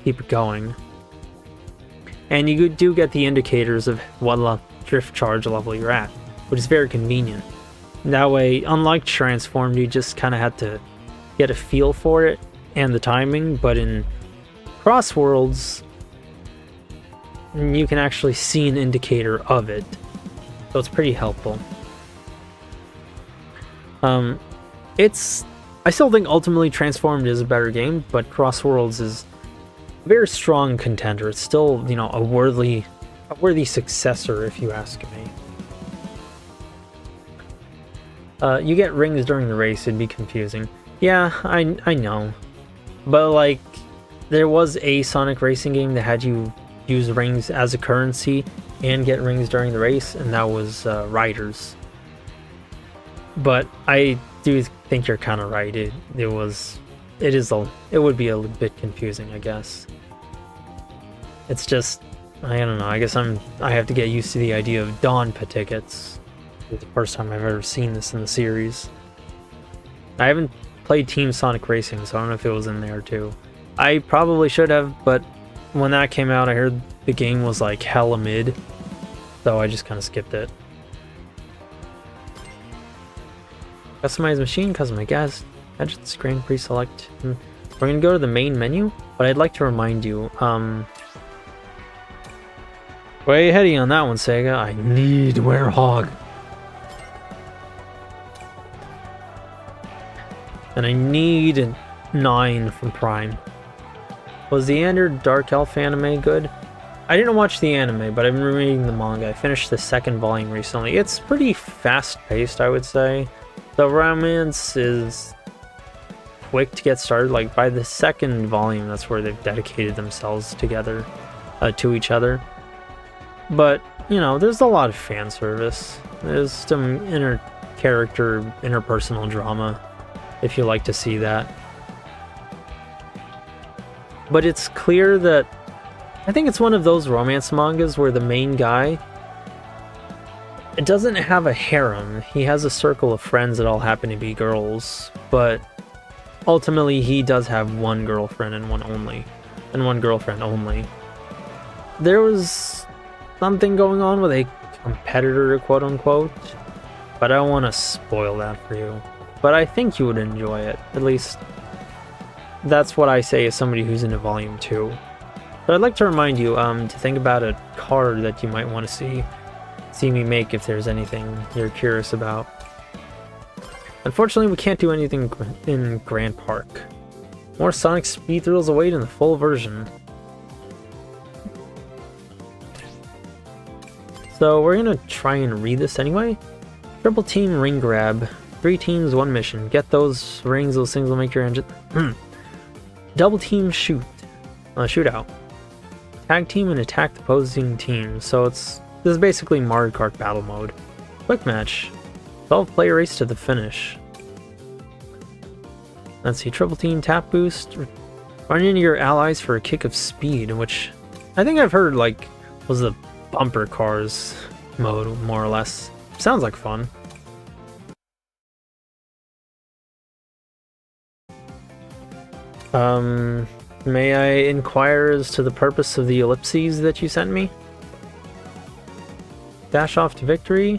S1: keep it going. And you do get the indicators of what drift charge level you're at, which is very convenient. That way, unlike Transformed, you just kind of had to get a feel for it and the timing, but in Crossworlds, you can actually see an indicator of it. So it's pretty helpful. I still think ultimately Transformed is a better game, but Crossworlds is a very strong contender. It's still, you know, a worthy successor, if you ask me. You get rings during the race, it'd be confusing. Yeah, I know. But, like, there was a Sonic racing game that had you use rings as a currency and get rings during the race, and that was Riders. But I do think you're kind of right. It would be a little bit confusing, I guess. It's just, I don't know. I guess I have to get used to the idea of Donpa tickets. It's the first time I've ever seen this in the series. I haven't played Team Sonic Racing, so I don't know if it was in there too. I probably should have, but when that came out, I heard the game was like hella mid, so I just kind of skipped it. Customize machine, customize gas, edit screen, pre-select. We're gonna go to the main menu, but I'd like to remind you, Way heady on that one, Sega. I need Werehog. And I need 9 from Prime. Was the Ander Dark Elf anime good? I didn't watch the anime, but I've been reading the manga. I finished the 2nd volume recently. It's pretty fast-paced, I would say. The romance is quick to get started. Like, by the 2nd volume, that's where they've dedicated themselves together, to each other. But, you know, there's a lot of fan service. There's some interpersonal drama, if you like to see that. But it's clear that I think it's one of those romance mangas where the main guy, it doesn't have a harem. He has a circle of friends that all happen to be girls, but ultimately he does have one girlfriend and one girlfriend only. There was something going on with a competitor, quote unquote, but I don't want to spoil that for you. But I think you would enjoy it. At least that's what I say as somebody who's into Volume 2. But I'd like to remind you to think about a card that you might want to see me make if there's anything you're curious about. Unfortunately, we can't do anything in Grand Park. More Sonic speed thrills await in the full version. So we're gonna try and read this anyway. Triple team ring grab. 3 teams, 1 mission. Get those rings, those things will make your engine... Double team shootout. Tag team and attack the opposing team. So this is basically Mario Kart battle mode. Quick match. 12-player race to the finish. Let's see, triple team tap boost. Run into your allies for a kick of speed, which I think I've heard like was the bumper cars mode, more or less. Sounds like fun. May I inquire as to the purpose of the ellipses that you sent me? Dash off to victory.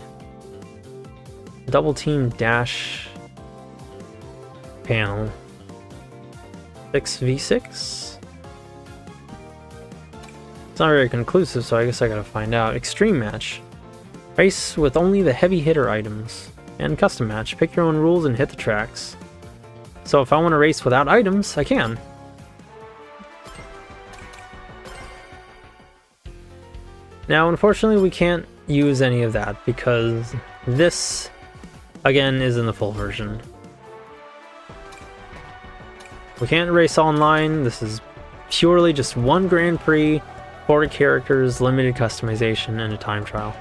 S1: Double team dash panel. 6v6? It's not very conclusive, so I guess I gotta find out. Extreme match. Race with only the heavy hitter items. And custom match. Pick your own rules and hit the tracks. So if I want to race without items, I can. Now, unfortunately, we can't use any of that because this, again, is in the full version. We can't race online. This is purely just 1 Grand Prix, 40 characters, limited customization, and a time trial.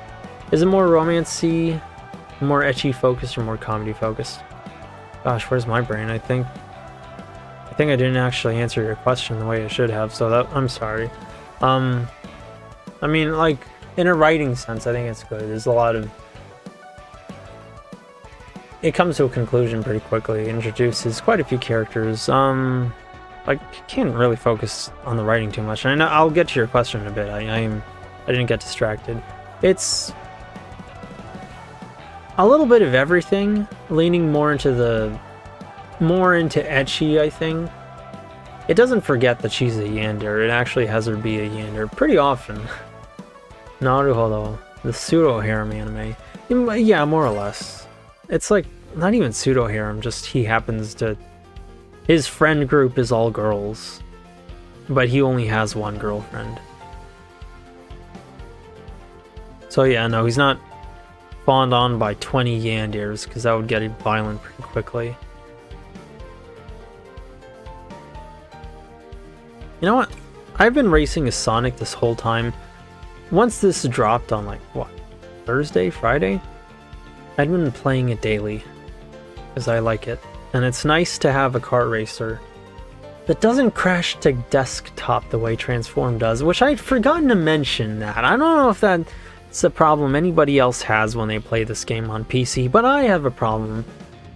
S1: Is it more romancy, more ecchi focused, or more comedy focused? Gosh, where's my brain? I think I didn't actually answer your question the way I should have, so I'm sorry. I mean, like, in a writing sense, I think it's good. There's a lot of... It comes to a conclusion pretty quickly. It introduces quite a few characters. Like, can't really focus on the writing too much. And I'll get to your question in a bit. I didn't get distracted. It's a little bit of everything, leaning more into ecchi, I think. It doesn't forget that she's a yandere. It actually has her be a yandere pretty often. Naruhodo, the pseudo-harem anime. Yeah, more or less. It's like, not even pseudo-harem, just he happens to... His friend group is all girls, but he only has 1 girlfriend. So yeah, no, he's not fawned on by 20 yanderes, because that would get violent pretty quickly. You know what? I've been racing as Sonic this whole time. Once this dropped on, like, what, Thursday, Friday? I'd been playing it daily, because I like it. And it's nice to have a kart racer that doesn't crash to desktop the way Transform does, which I'd forgotten to mention that. I don't know if that's a problem anybody else has when they play this game on PC, but I have a problem.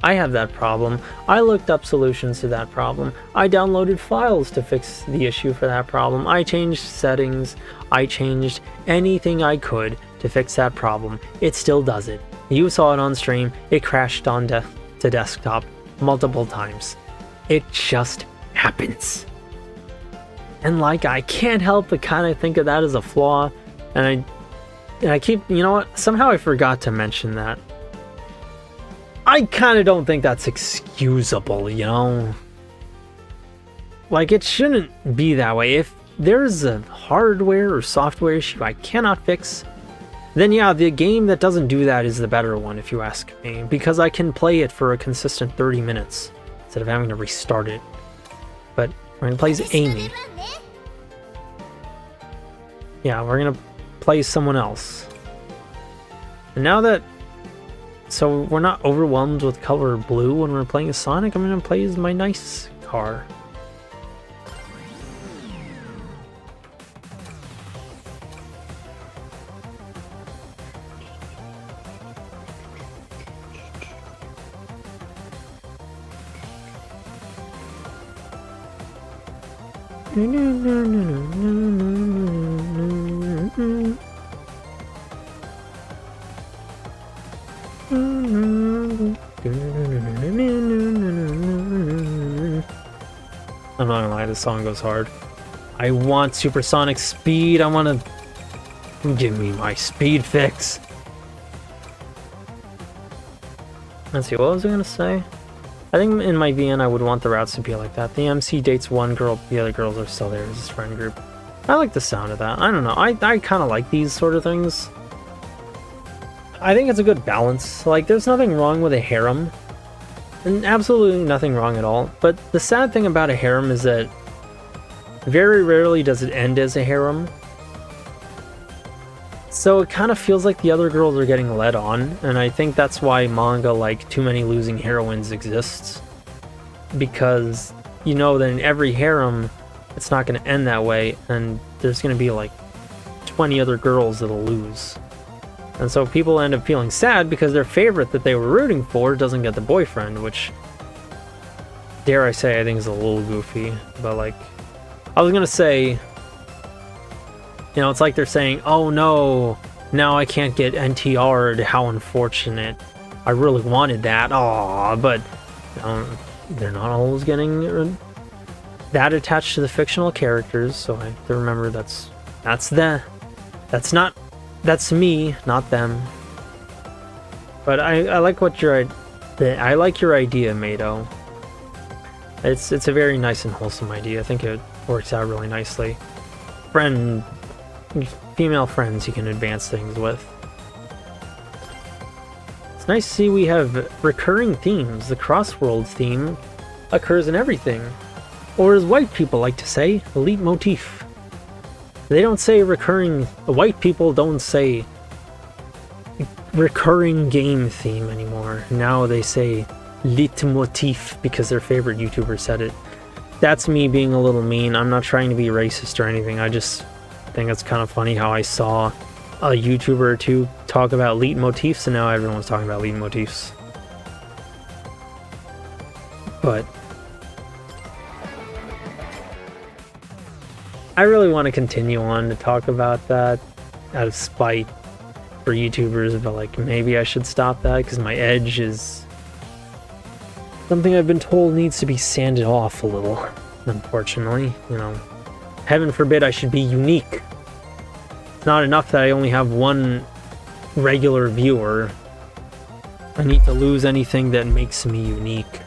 S1: I have that problem. I looked up solutions to that problem. I downloaded files to fix the issue for that problem. I changed settings. I changed anything I could to fix that problem. It still does it. You saw it on stream. It crashed on to desktop multiple times. It just happens. And like, I can't help but kind of think of that as a flaw. And I keep, you know what? Somehow I forgot to mention that. I kind of don't think that's excusable, you know? Like, it shouldn't be that way. If there's a hardware or software issue I cannot fix, then yeah, the game that doesn't do that is the better one, if you ask me. Because I can play it for a consistent 30 minutes instead of having to restart it. But we're going to play as Amy. Yeah, we're going to play someone else. And now that... So we're not overwhelmed with color blue when we're playing as Sonic, I'm going to play as my nice car. I'm not gonna lie, this song goes hard. I want supersonic speed. I want to give me my speed fix. Let's see, what was I gonna say? I think in my VN I would want the routes to be like that. The MC dates one girl, the other girls are still there as his friend group. I like the sound of that. I don't know. I kind of like these sort of things. I think it's a good balance. Like, there's nothing wrong with a harem. And absolutely nothing wrong at all. But the sad thing about a harem is that very rarely does it end as a harem. So it kind of feels like the other girls are getting led on, and I think that's why manga like Too Many Losing Heroines exists. Because you know that in every harem, it's not going to end that way, and there's going to be like 20 other girls that'll lose. And so people end up feeling sad because their favorite that they were rooting for doesn't get the boyfriend, which, dare I say, I think is a little goofy. But like, I was going to say, you know, it's like they're saying, oh no, now I can't get NTR'd, how unfortunate. I really wanted that, aww, but they're not always getting that attached to the fictional characters, so I have to remember that's me, not them. But I like what I like your idea, Mado. It's a very nice and wholesome idea. I think it works out really nicely. Female friends you can advance things with. It's nice to see we have recurring themes. The Crossworld theme occurs in everything. Or as white people like to say, elite motif. They don't say recurring... White people don't say recurring game theme anymore. Now they say leitmotif because their favorite YouTuber said it. That's me being a little mean. I'm not trying to be racist or anything. I just think it's kind of funny how I saw a YouTuber or two talk about leitmotifs and now everyone's talking about leitmotifs. But I really want to continue on to talk about that out of spite for YouTubers, but like maybe I should stop that because my edge is something I've been told needs to be sanded off a little, unfortunately. You know, heaven forbid I should be unique. It's not enough that I only have one regular viewer. I need to lose anything that makes me unique.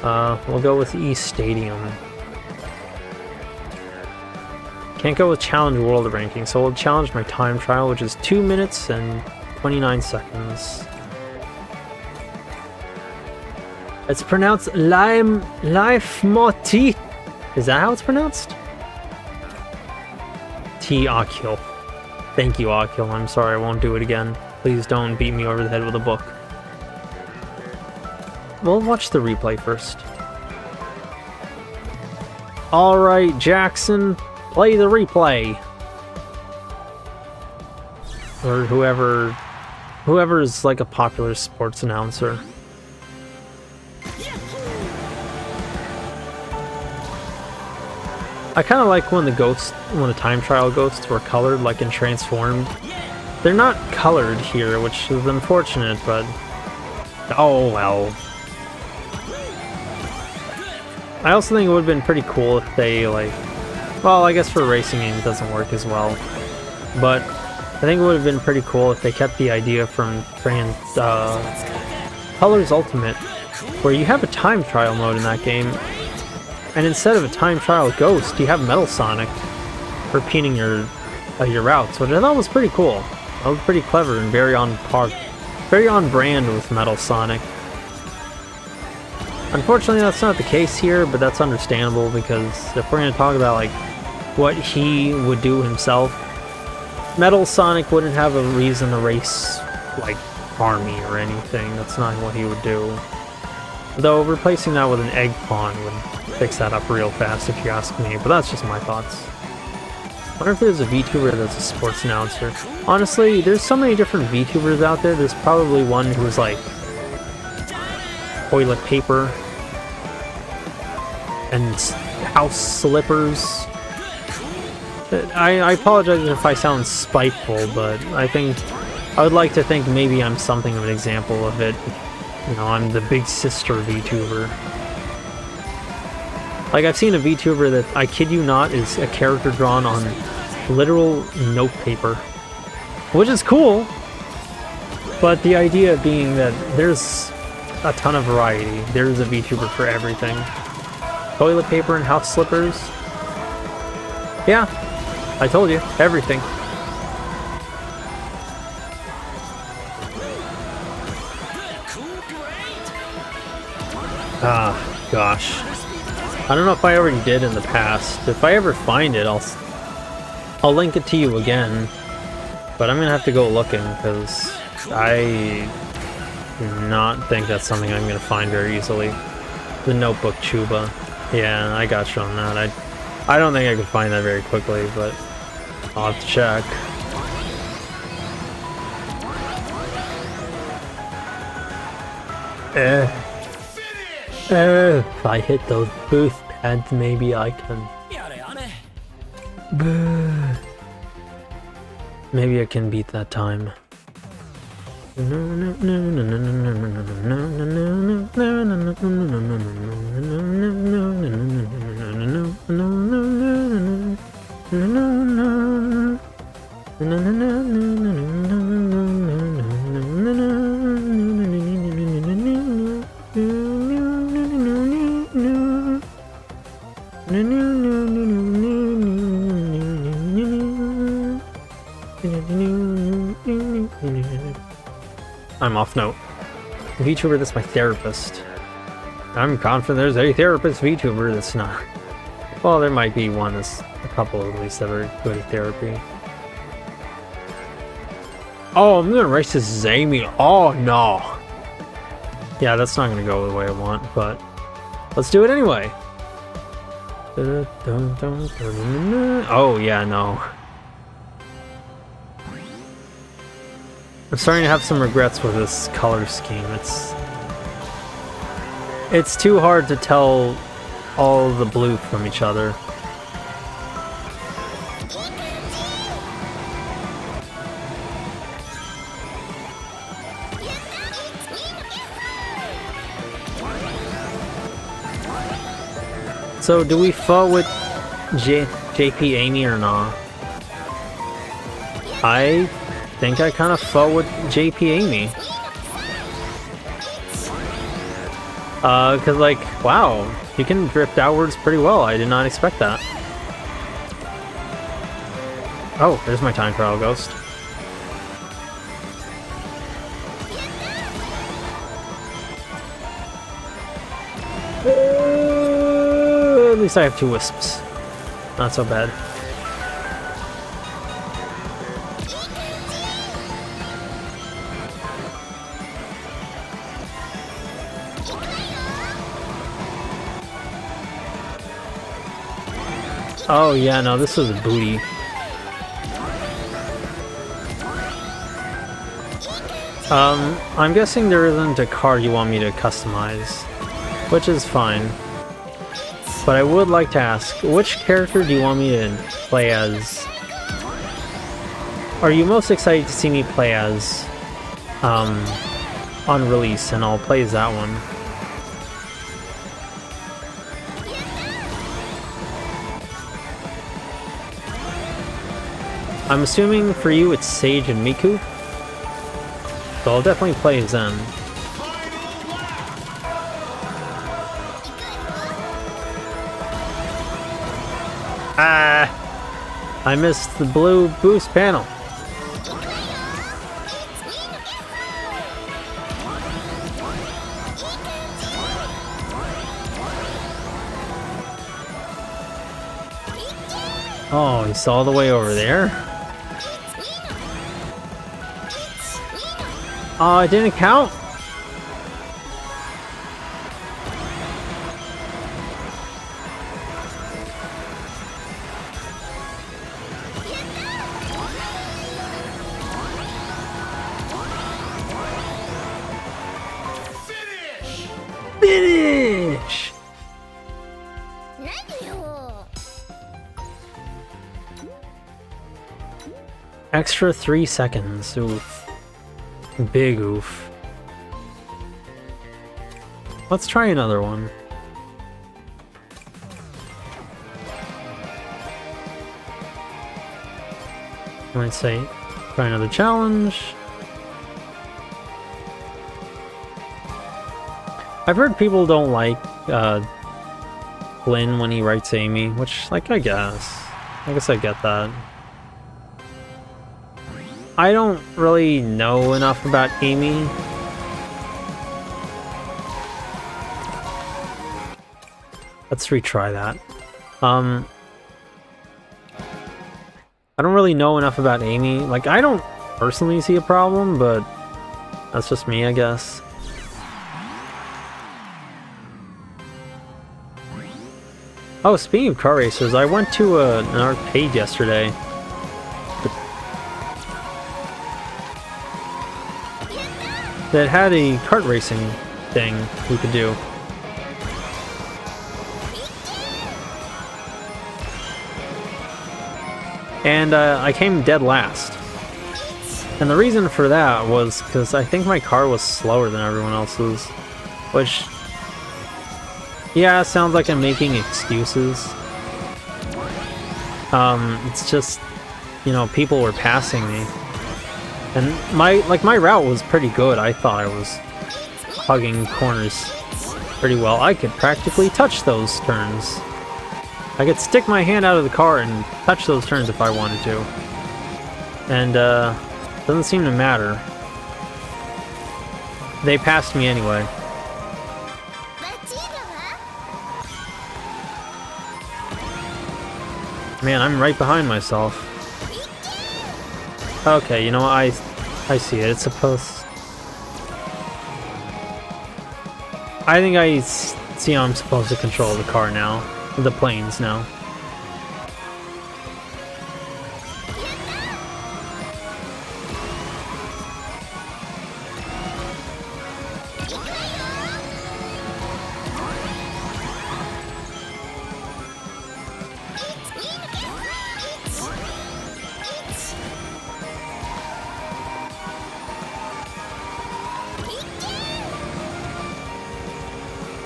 S1: We'll go with East Stadium. Can't go with Challenge World Ranking, so we'll challenge my time trial, which is 2 minutes and 29 seconds. It's pronounced Leitmotif. Is that how it's pronounced? T. Akil. Thank you, Akil. I'm sorry, I won't do it again. Please don't beat me over the head with a book. We'll watch the replay first. Alright, Jackson. Play the replay. Or whoever's like a popular sports announcer. I kind of like when the time trial ghosts were colored, like in Transformed. They're not colored here, which is unfortunate, but oh well. I also think it would have been pretty cool if they like Well, I guess for a racing game it doesn't work as well. But I think it would have been pretty cool if they kept the idea from Colors Ultimate, where you have a time trial mode in that game, and instead of a time trial ghost, you have Metal Sonic repeating your routes, which I thought was pretty cool. That was pretty clever and very on brand with Metal Sonic. Unfortunately, that's not the case here, but that's understandable because if we're going to talk about like what he would do himself, Metal Sonic wouldn't have a reason to race like Army or anything. That's not what he would do. Though replacing that with an egg pawn would fix that up real fast if you ask me, but that's just my thoughts. I wonder if there's a VTuber that's a sports announcer. Honestly, there's so many different VTubers out there. There's probably one who's like toilet paper and house slippers. I apologize if I sound spiteful, but I would like to think maybe I'm something of an example of it. You know, I'm the big sister VTuber. Like, I've seen a VTuber that, I kid you not, is a character drawn on literal note paper. Which is cool, but the idea being that there's a ton of variety. There's a VTuber for everything. Toilet paper and house slippers. Yeah, I told you, everything. Ah, gosh. I don't know if I already did in the past. If I ever find it, I'll link it to you again. But I'm gonna have to go looking because I do not think that's something I'm gonna find very easily. The Notebook Chuba. Yeah, I got you on that. I don't think I could find that very quickly, but I'll have to check. If I hit those boost pads, maybe I can. Maybe I can beat that time. I'm off note. VTuber that's my therapist. I'm confident there's a therapist VTuber that's not. Well, there might be one, that's a couple at least that are good at therapy. Oh, I'm gonna race this Zamy. Oh no. Yeah, that's not gonna go the way I want, but let's do it anyway. Oh yeah, no. I'm starting to have some regrets with this color scheme. It's too hard to tell all the blue from each other. So do we fall with JP Amy or not? I think I kind of fell with JP Amy. Cause like, wow, you can drift outwards pretty well. I did not expect that. Oh, there's my time trial ghost. At least I have 2 wisps. Not so bad. Oh yeah, no, this is a booty. I'm guessing there isn't a card you want me to customize, which is fine. But I would like to ask, which character do you want me to play as? Are you most excited to see me play as on release, and I'll play as that one. I'm assuming for you it's Sage and Miku. So I'll definitely play Zen. Ah! I missed the blue boost panel. Oh, he's all the way over there? Oh, it didn't count? Finish! Extra 3 seconds. Oof. Big oof. Let's try another one. I might say, try another challenge. I've heard people don't like Flynn when he writes Amy, which, like, I guess I get that. I don't really know enough about Amy. Let's retry that. I don't really know enough about Amy. Like, I don't personally see a problem, but that's just me, I guess. Oh, speaking of car racers, I went to an arcade yesterday. That had a kart racing thing you could do. And I came dead last. And the reason for that was because I think my car was slower than everyone else's. Which, yeah, sounds like I'm making excuses. It's just, you know, people were passing me. And my route was pretty good. I thought I was hugging corners pretty well. I could practically touch those turns. I could stick my hand out of the car and touch those turns if I wanted to. And doesn't seem to matter. They passed me anyway. Man, I'm right behind myself. Okay, you know what? I see it. It's supposed... I think I see how I'm supposed to control the car now. The planes now.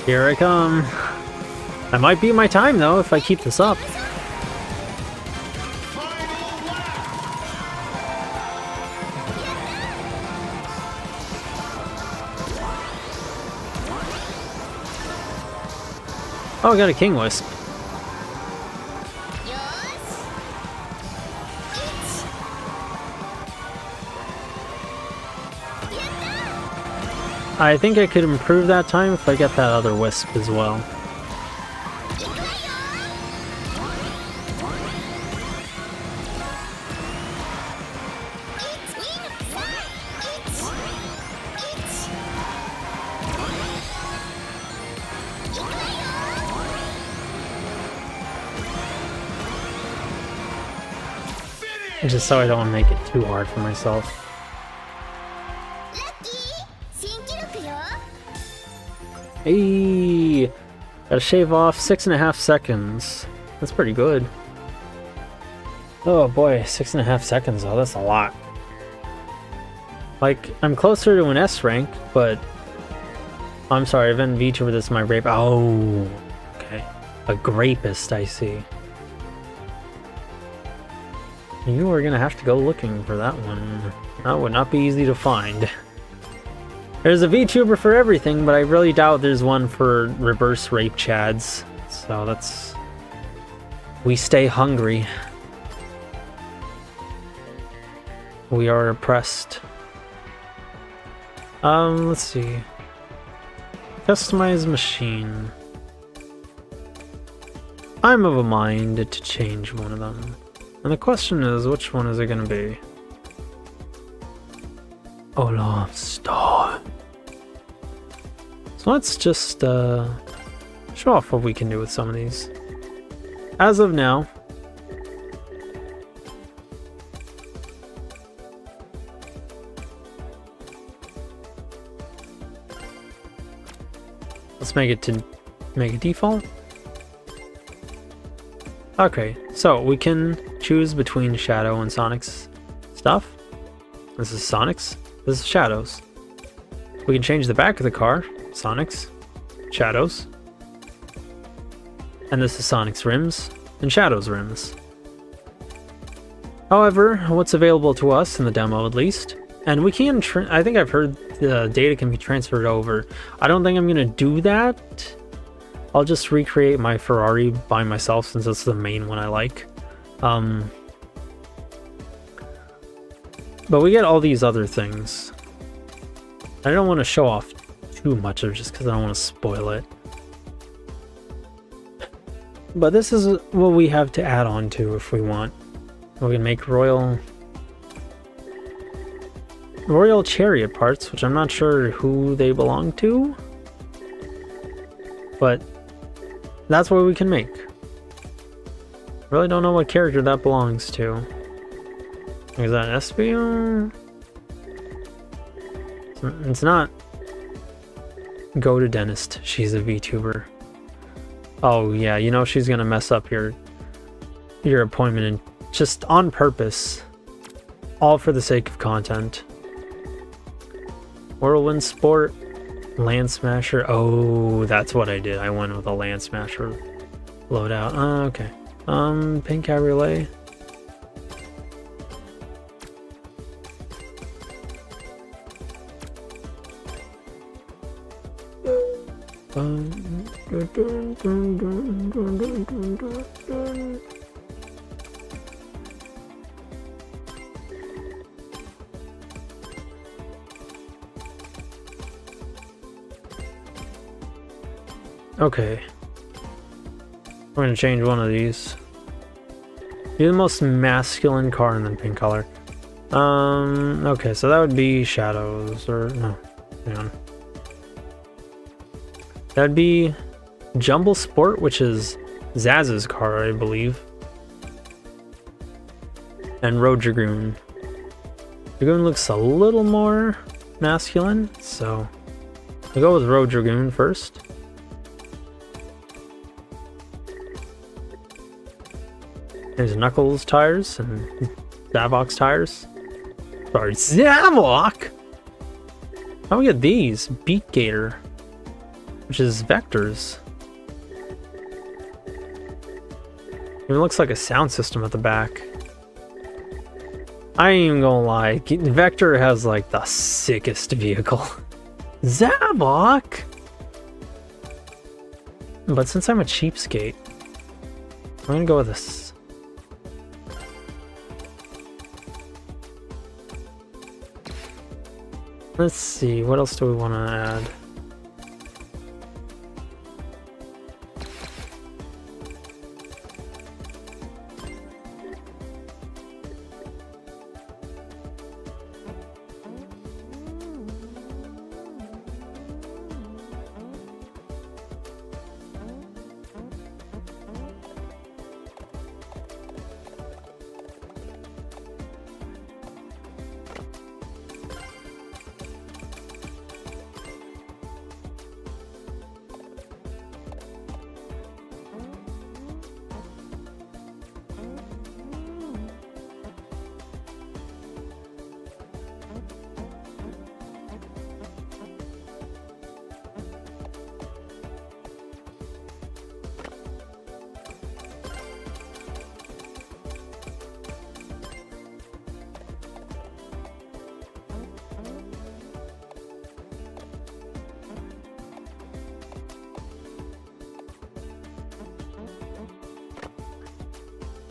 S1: Here I come. I might beat my time though if I keep this up. Oh, I got a King Wisp. I think I could improve that time if I get that other Wisp as well. Just so I don't make it too hard for myself. Hey! Gotta shave off 6.5 seconds. That's pretty good. Oh boy, 6.5 seconds though, that's a lot. Like, I'm closer to an S rank, but... I'm sorry, I've been VTuber, this is my rape. Oh, okay. A grapist, I see. You are gonna have to go looking for that one. That would not be easy to find. There's a VTuber for everything, but I really doubt there's one for reverse rape chads. So that's... We stay hungry. We are oppressed. Let's see. Customize machine. I'm of a mind to change one of them. And the question is, which one is it gonna be? Olaf Star. So let's just show off what we can do with some of these. As of now, let's make it default. Okay, so we can choose between Shadow and Sonic's stuff. This is Sonic's, this is Shadow's. We can change the back of the car, Sonic's, Shadow's. And this is Sonic's rims and Shadow's rims. However, what's available to us in the demo at least, and we can, I think I've heard the data can be transferred over. I don't think I'm gonna do that. I'll just recreate my Ferrari by myself since it's the main one I like. But we get all these other things. I don't want to show off too much of it just because I don't want to spoil it. But this is what we have to add on to if we want. We can make Royal Chariot parts, which I'm not sure who they belong to. But that's what we can make. Really don't know what character that belongs to. Is that Espio? It's not. Go to dentist. She's a VTuber. Oh yeah, you know she's gonna mess up your appointment and just on purpose. All for the sake of content. Whirlwind Sport. Land Smasher. Oh, that's what I did. I went with a Land Smasher loadout. Okay. Pink Cabriolet. Okay. We're gonna change one of these. Be the most masculine car in the pink color. Okay, so that would be Shadows, or no, hang on. That'd be Jumble Sport, which is Zaz's car, I believe. And Road Dragoon. Dragoon looks a little more masculine, so we'll go with Road Dragoon first. There's Knuckles tires and Zavok's tires. Sorry, Zavok! How do we get these? Beat Gator, which is Vectors. It looks like a sound system at the back. I ain't even gonna lie, Vector has like the sickest vehicle. Zavok! But since I'm a cheapskate, I'm gonna go with this. Let's see, what else do we want to add?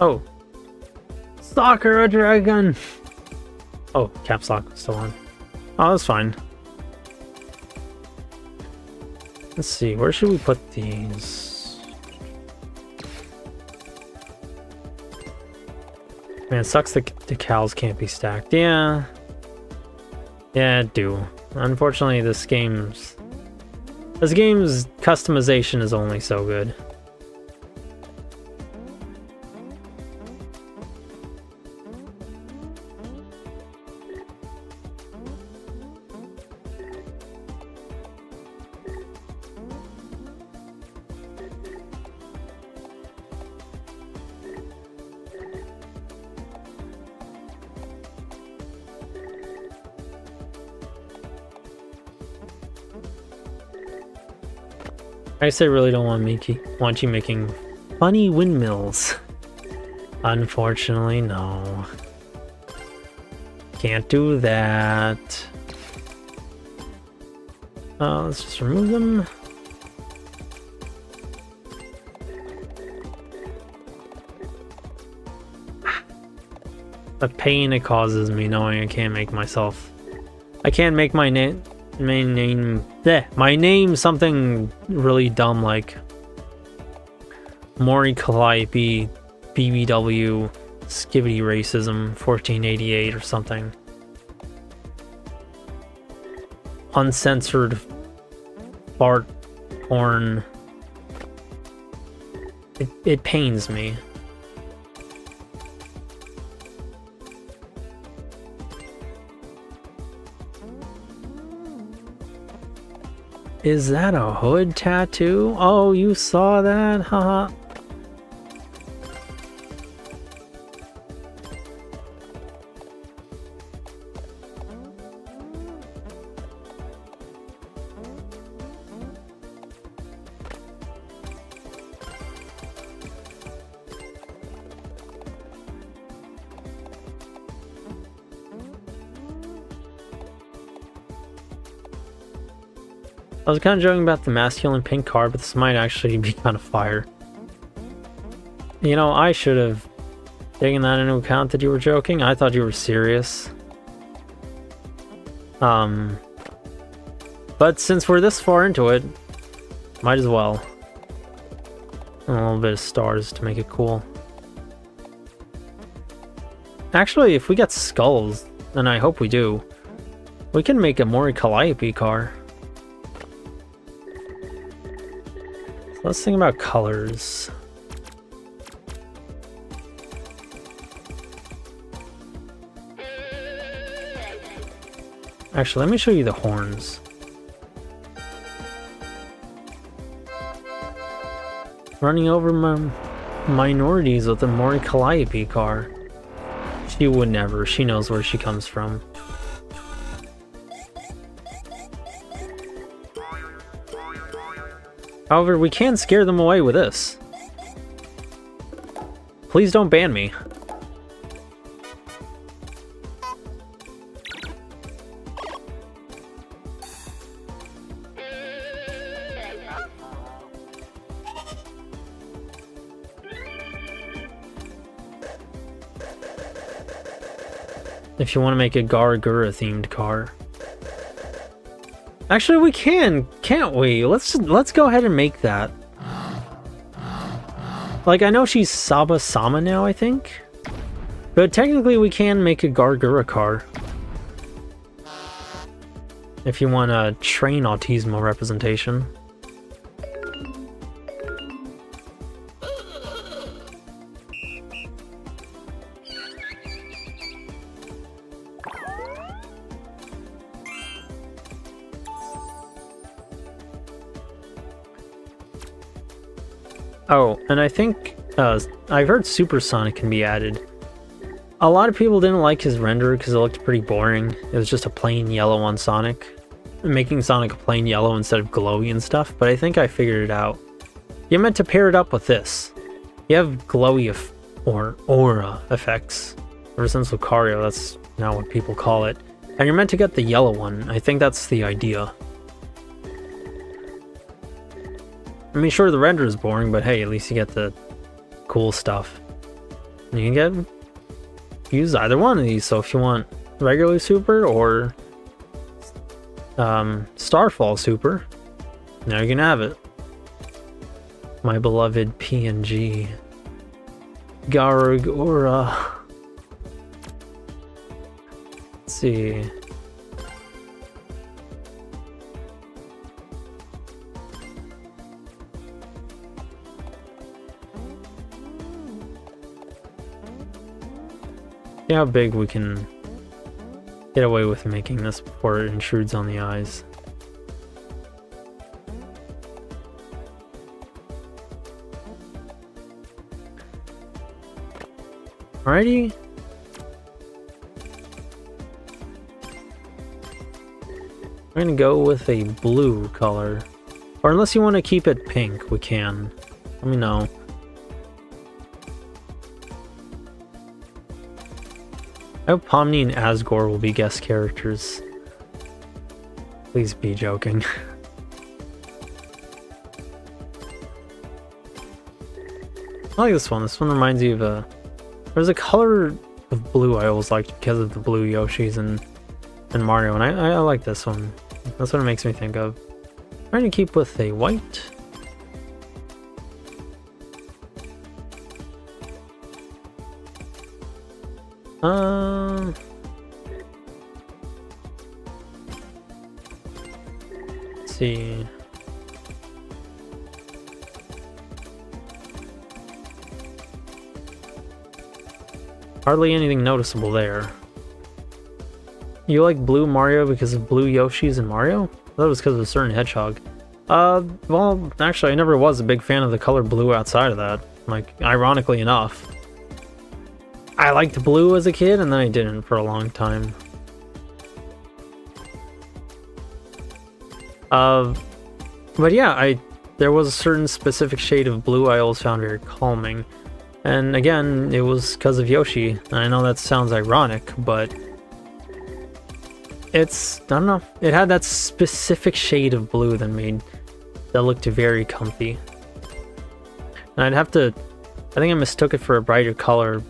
S1: Oh. Soccer, a dragon! Oh, caps lock was still on. Oh, that's fine. Let's see, where should we put these? Man, it sucks the decals can't be stacked. Yeah. Yeah, it do. Unfortunately, this game's customization is only so good. I guess I really don't want you making funny windmills. Unfortunately, no. Can't do that. Let's just remove them. The pain it causes me knowing I can't make myself. I can't make my name something really dumb like Mori Calliope BBW Skibidi Racism 1488 or something. Uncensored fart porn. It pains me. Is that a hood tattoo? Oh, you saw that? Haha. I was kind of joking about the masculine pink car, but this might actually be kind of fire. You know, I should have taken that into account that you were joking. I thought you were serious. But since we're this far into it, might as well. And a little bit of stars to make it cool. Actually, if we get skulls, and I hope we do, we can make a Mori Calliope car. Let's think about colors. Actually, let me show you the horns. Running over minorities with a Mori Calliope car. She would never. She knows where she comes from. However, we can scare them away with this. Please don't ban me. If you want to make a Gargura themed car. Actually, we can, can't we? Let's go ahead and make that. Like, I know she's Saba-sama now, I think. But technically we can make a Gargura car. If you want a train autismo representation. Oh, and I think I've heard Supersonic can be added. A lot of people didn't like his render because it looked pretty boring. It was just a plain yellow on Sonic. Making Sonic a plain yellow instead of glowy and stuff, but I think I figured it out. You're meant to pair it up with this. You have glowy or aura effects. Ever since Lucario, that's now what people call it. And you're meant to get the yellow one. I think that's the idea. I mean, sure, the render is boring, but hey, at least you get the cool stuff. You can use either one of these. So if you want regular super or Starfall super, now you can have it. My beloved PNG Garagora. Let's see. See how big we can get away with making this before it intrudes on the eyes. Alrighty. I'm gonna go with a blue color. Or unless you want to keep it pink, we can. Let me know. I hope Pomni and Asgore will be guest characters. Please be joking. I like this one. This one reminds me of a... There's a color of blue I always liked because of the blue Yoshis and Mario, and I like this one. That's what it makes me think of. I'm trying to keep with a white. Let's see. Hardly anything noticeable there. You like blue Mario because of blue Yoshis in Mario? I thought it was because of a certain hedgehog. Well, actually, I never was a big fan of the color blue outside of that. Like, ironically enough. I liked blue as a kid, and then I didn't for a long time. But yeah, there was a certain specific shade of blue I always found very calming. And again, it was because of Yoshi. And I know that sounds ironic, but it's, I don't know, it had that specific shade of blue that looked very comfy. And I'd have to, I think I mistook it for a brighter color,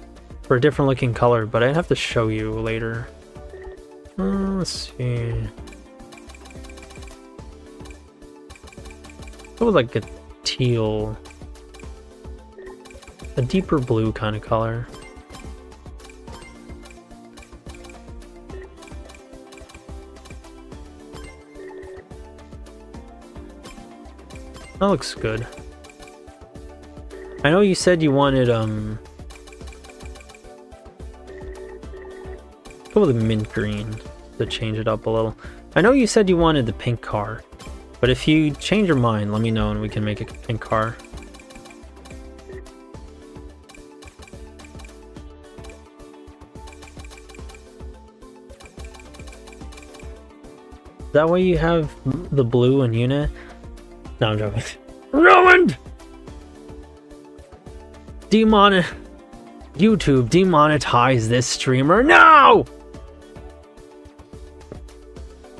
S1: for a different looking color, but I'd have to show you later. Let's see. It was like a teal, a deeper blue kind of color. That looks good. I know you said you wanted, go with a mint green to change it up a little. I know you said you wanted the pink car, but if you change your mind, let me know and we can make a pink car. That way you have the blue and Yu-nee. No, I'm joking. Ruined! YouTube demonetize this streamer now!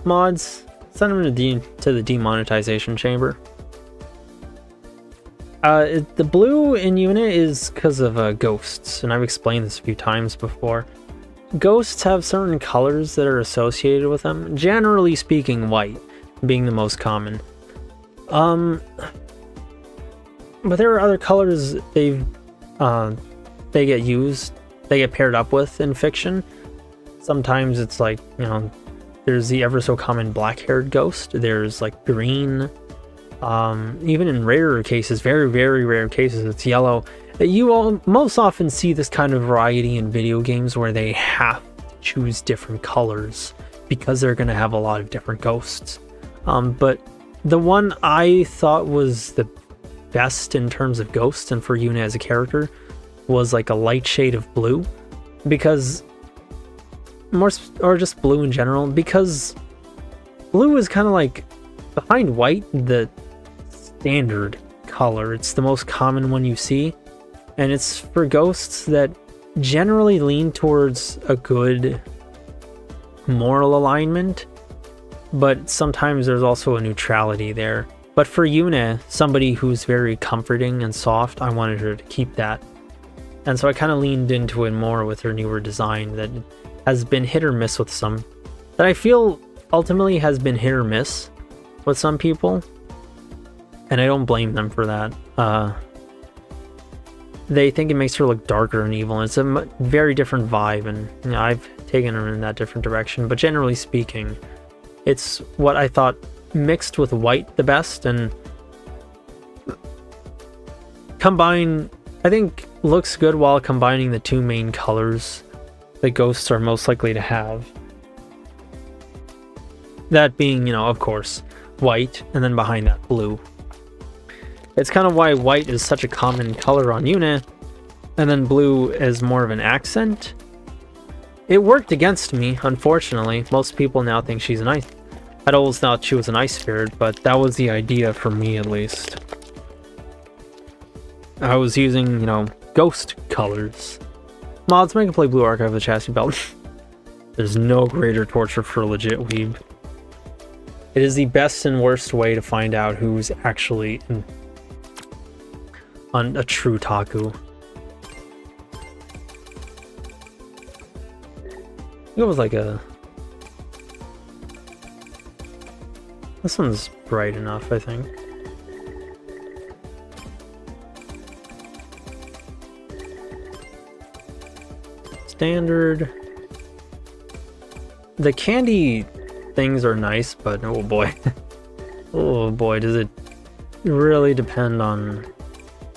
S1: Mods, send him to the demonetization chamber. The blue in Yu-nee is because of ghosts, and I've explained this a few times before. Ghosts have certain colors that are associated with them, generally speaking white being the most common. But there are other colors they get paired up with in fiction. Sometimes it's like, you know, there's the ever so common black-haired ghost. There's like green. Even in rarer cases, very, very rare cases, it's yellow. You most often see this kind of variety in video games where they have to choose different colors because they're going to have a lot of different ghosts. But the one I thought was the best in terms of ghosts and for Yu-nee as a character was like a light shade of blue, because or just blue in general, because blue is kind of like behind white the standard color. It's the most common one you see, and it's for ghosts that generally lean towards a good moral alignment, but sometimes there's also a neutrality there. But for Yu-nee, somebody who's very comforting and soft, I wanted her to keep that. And so I kind of leaned into it more with her newer design that has been hit or miss with some, that I feel ultimately has been hit or miss with some people. And I don't blame them for that. They think it makes her look darker and evil, and it's a very different vibe, and you know, I've taken her in that different direction. But generally speaking, it's what I thought mixed with white the best, and combine, I think, looks good while combining the two main colors that ghosts are most likely to have. That being, you know, of course, white, and then behind that, blue. It's kind of why white is such a common color on Yu-nee, and then blue is more of an accent. It worked against me, unfortunately. Most people now think she's an ice. I'd always thought she was an ice spirit, but that was the idea for me, at least. I was using, you know, ghost colors. Mods, make a play Blue Archive with chassis belt. There's no greater torture for a legit weeb. It is the best and worst way to find out who's actually on a true taku. It was like a... This one's bright enough, I think. Standard. The candy things are nice, but oh boy. Oh boy, does it really depend on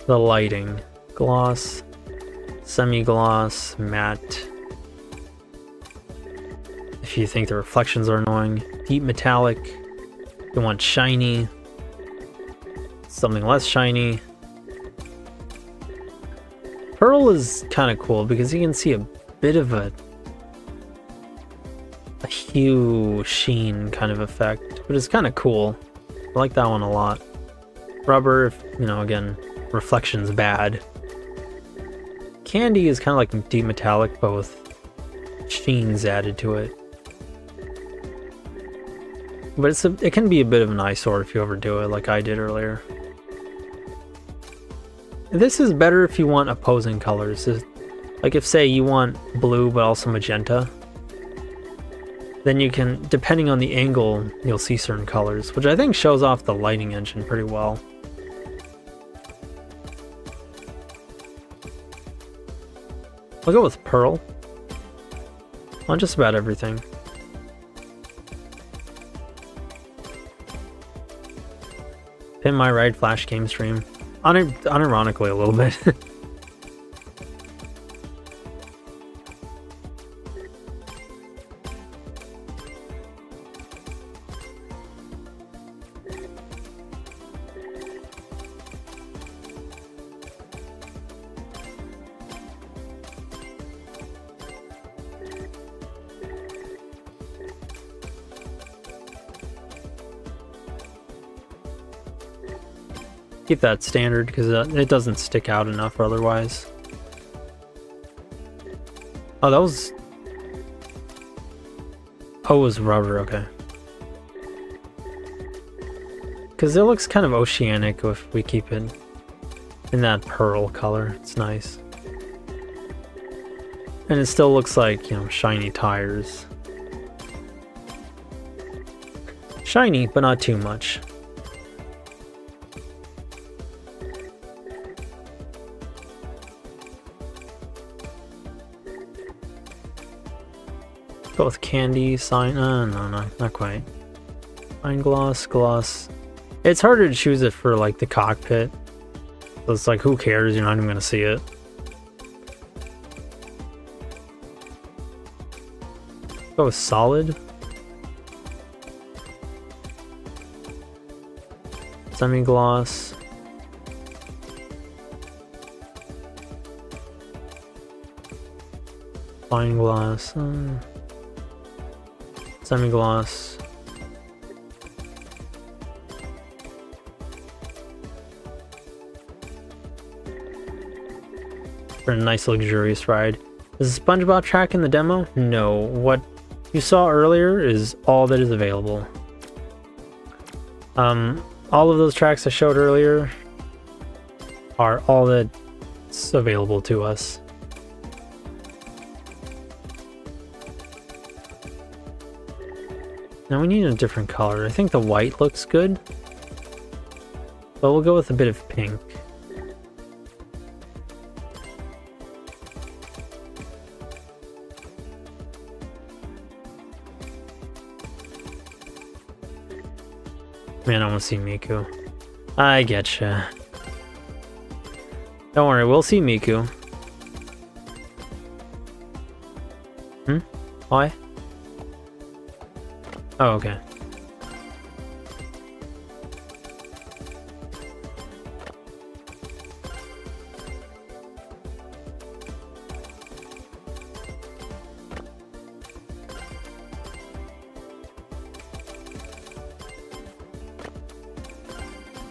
S1: the lighting. Gloss, semi-gloss, matte. If you think the reflections are annoying. Deep metallic. You want shiny. Something less shiny. Pearl is kind of cool because you can see a bit of a hue sheen kind of effect, but it's kind of cool. I like that one a lot. Rubber, if, you know, again, reflection's bad. Candy is kind of like deep metallic, but with sheens added to it. But it can be a bit of an eyesore if you overdo it, like I did earlier. This is better if you want opposing colors. Like if, say, you want blue but also magenta, then you can, depending on the angle, you'll see certain colors, which I think shows off the lighting engine pretty well. I'll go with Pearl on just about everything. Pin my ride flash game stream. Unironically a little bit. Keep that standard because it doesn't stick out enough otherwise. Oh, that was... Oh, it was rubber, okay. Because it looks kind of oceanic if we keep it in that pearl color. It's nice. And it still looks like, you know, shiny tires. Shiny, but not too much. Go with candy, sign. No, not quite. Fine gloss. It's harder to choose it for like the cockpit. So it's like, who cares? You're not even gonna see it. Go with solid. Semi-gloss. Fine gloss. Semi-gloss. For a nice luxurious ride. Is the SpongeBob track in the demo? No. What you saw earlier is all that is available. All of those tracks I showed earlier are all that's that's available to us. Now we need a different color. I think the white looks good, but we'll go with a bit of pink. Man, I want to see Miku. I getcha. Don't worry, we'll see Miku. Why? Oh, okay.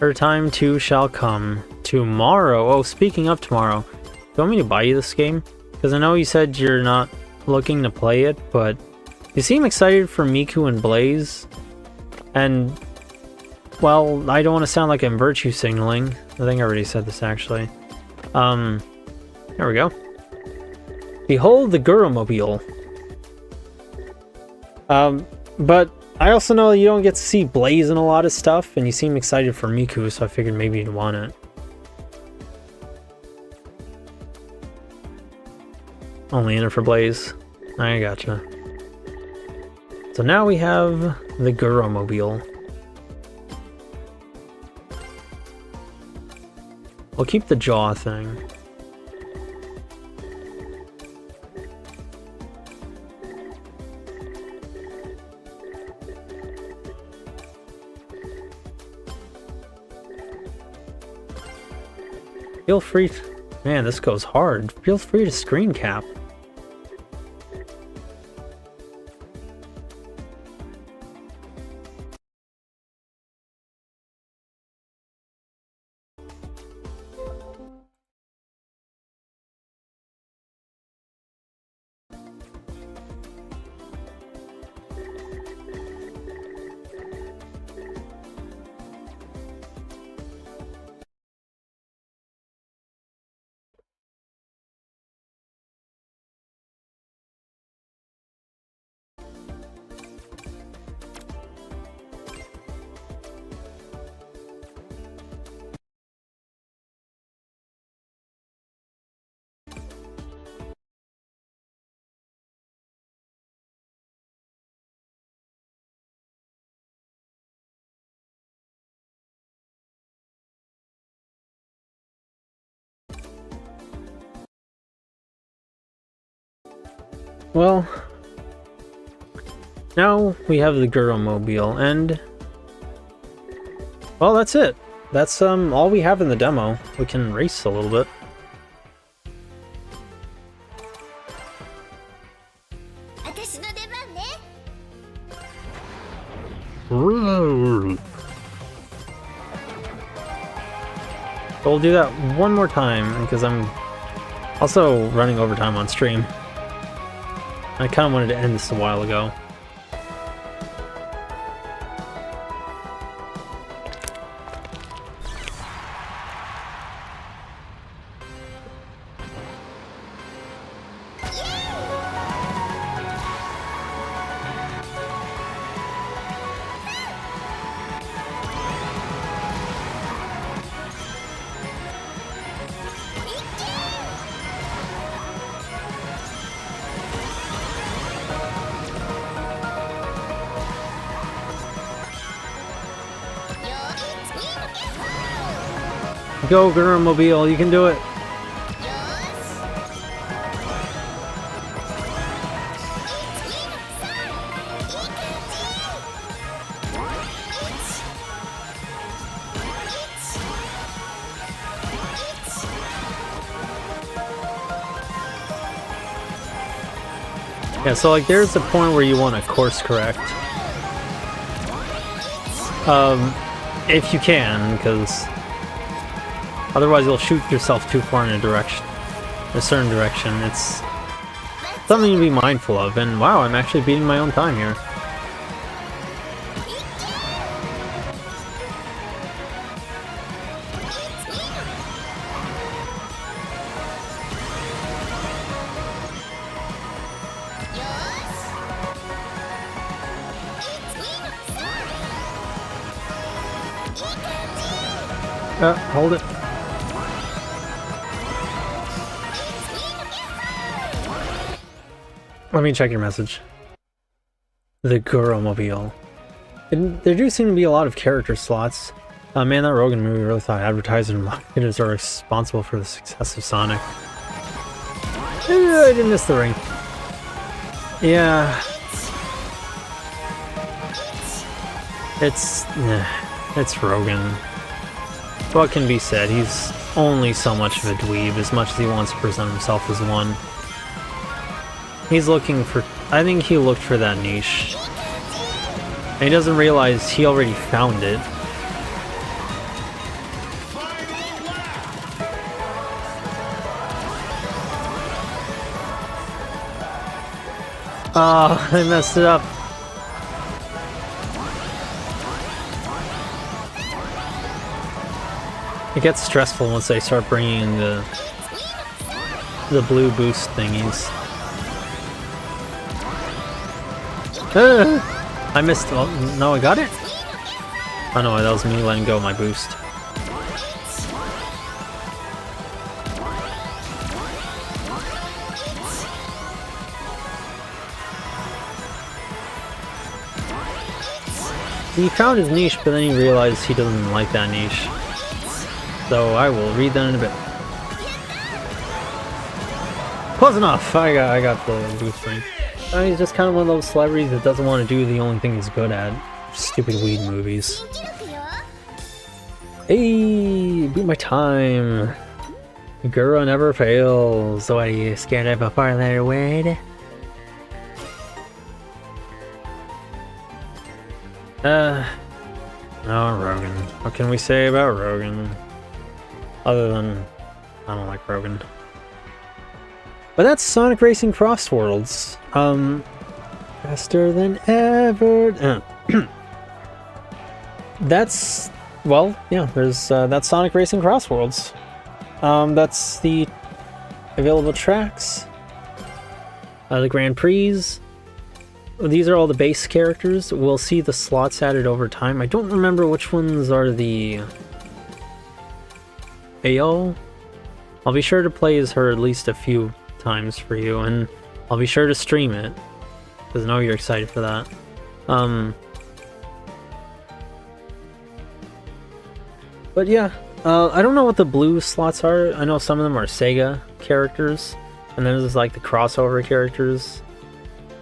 S1: Her time too shall come. Tomorrow. Oh, speaking of tomorrow, do you want me to buy you this game? Because I know you said you're not looking to play it, but you seem excited for Miku and Blaze. And, well, I don't want to sound like I'm virtue signaling. I think I already said this, actually. There we go. Behold the Gurumobile. But I also know you don't get to see Blaze in a lot of stuff, and you seem excited for Miku, so I figured maybe you'd want it. Only in it for Blaze. I gotcha. So now we have the Gurumobile. We'll keep the jaw thing. Feel free to... Man, this goes hard. Feel free to screen cap. Well, now we have the Gurumobile, and well, that's it. That's all we have in the demo. We can race a little bit. So we'll do that one more time because I'm also running overtime on stream. I kind of wanted to end this a while ago. Go, Gurumobile, you can do it! Yeah, so like there's the point where you want to course correct. If you can, because otherwise you'll shoot yourself too far in a certain direction. It's something to be mindful of, and wow, I'm actually beating my own time here. Hold it. Let me check your message. The Guromobile. There do seem to be a lot of character slots. Man, that Rogan movie really thought advertisers and marketers are responsible for the success of Sonic. I didn't miss the ring. Yeah. It's Rogan. What can be said? He's only so much of a dweeb, as much as he wants to present himself as one. He's looking for... I think he looked for that niche. And he doesn't realize he already found it. Oh, I messed it up. It gets stressful once they start bringing in the blue boost thingies. I missed. Oh, no, I got it? Oh no, that was me letting go of my boost. He found his niche, but then he realized he doesn't like that niche. So I will read that in a bit. Close enough! I got the boost ring. He's just kind of one of those celebrities that doesn't want to do the only thing he's good at. Stupid weed movies. Hey, beat my time. Guro never fails. So are you scared of a far-letter word? Oh, Rogan. What can we say about Rogan? Other than, I don't like Rogan. But that's Sonic Racing Cross Worlds. Faster than ever. That's, well, yeah, there's, that's Sonic Racing Cross Worlds. That's the available tracks. The Grand Prix. These are all the base characters. We'll see the slots added over time. I don't remember which ones are the AO. I'll be sure to play as her at least a few times for you, and I'll be sure to stream it, because I know you're excited for that. But yeah, I don't know what the blue slots are. I know some of them are Sega characters, and then there's like the crossover characters,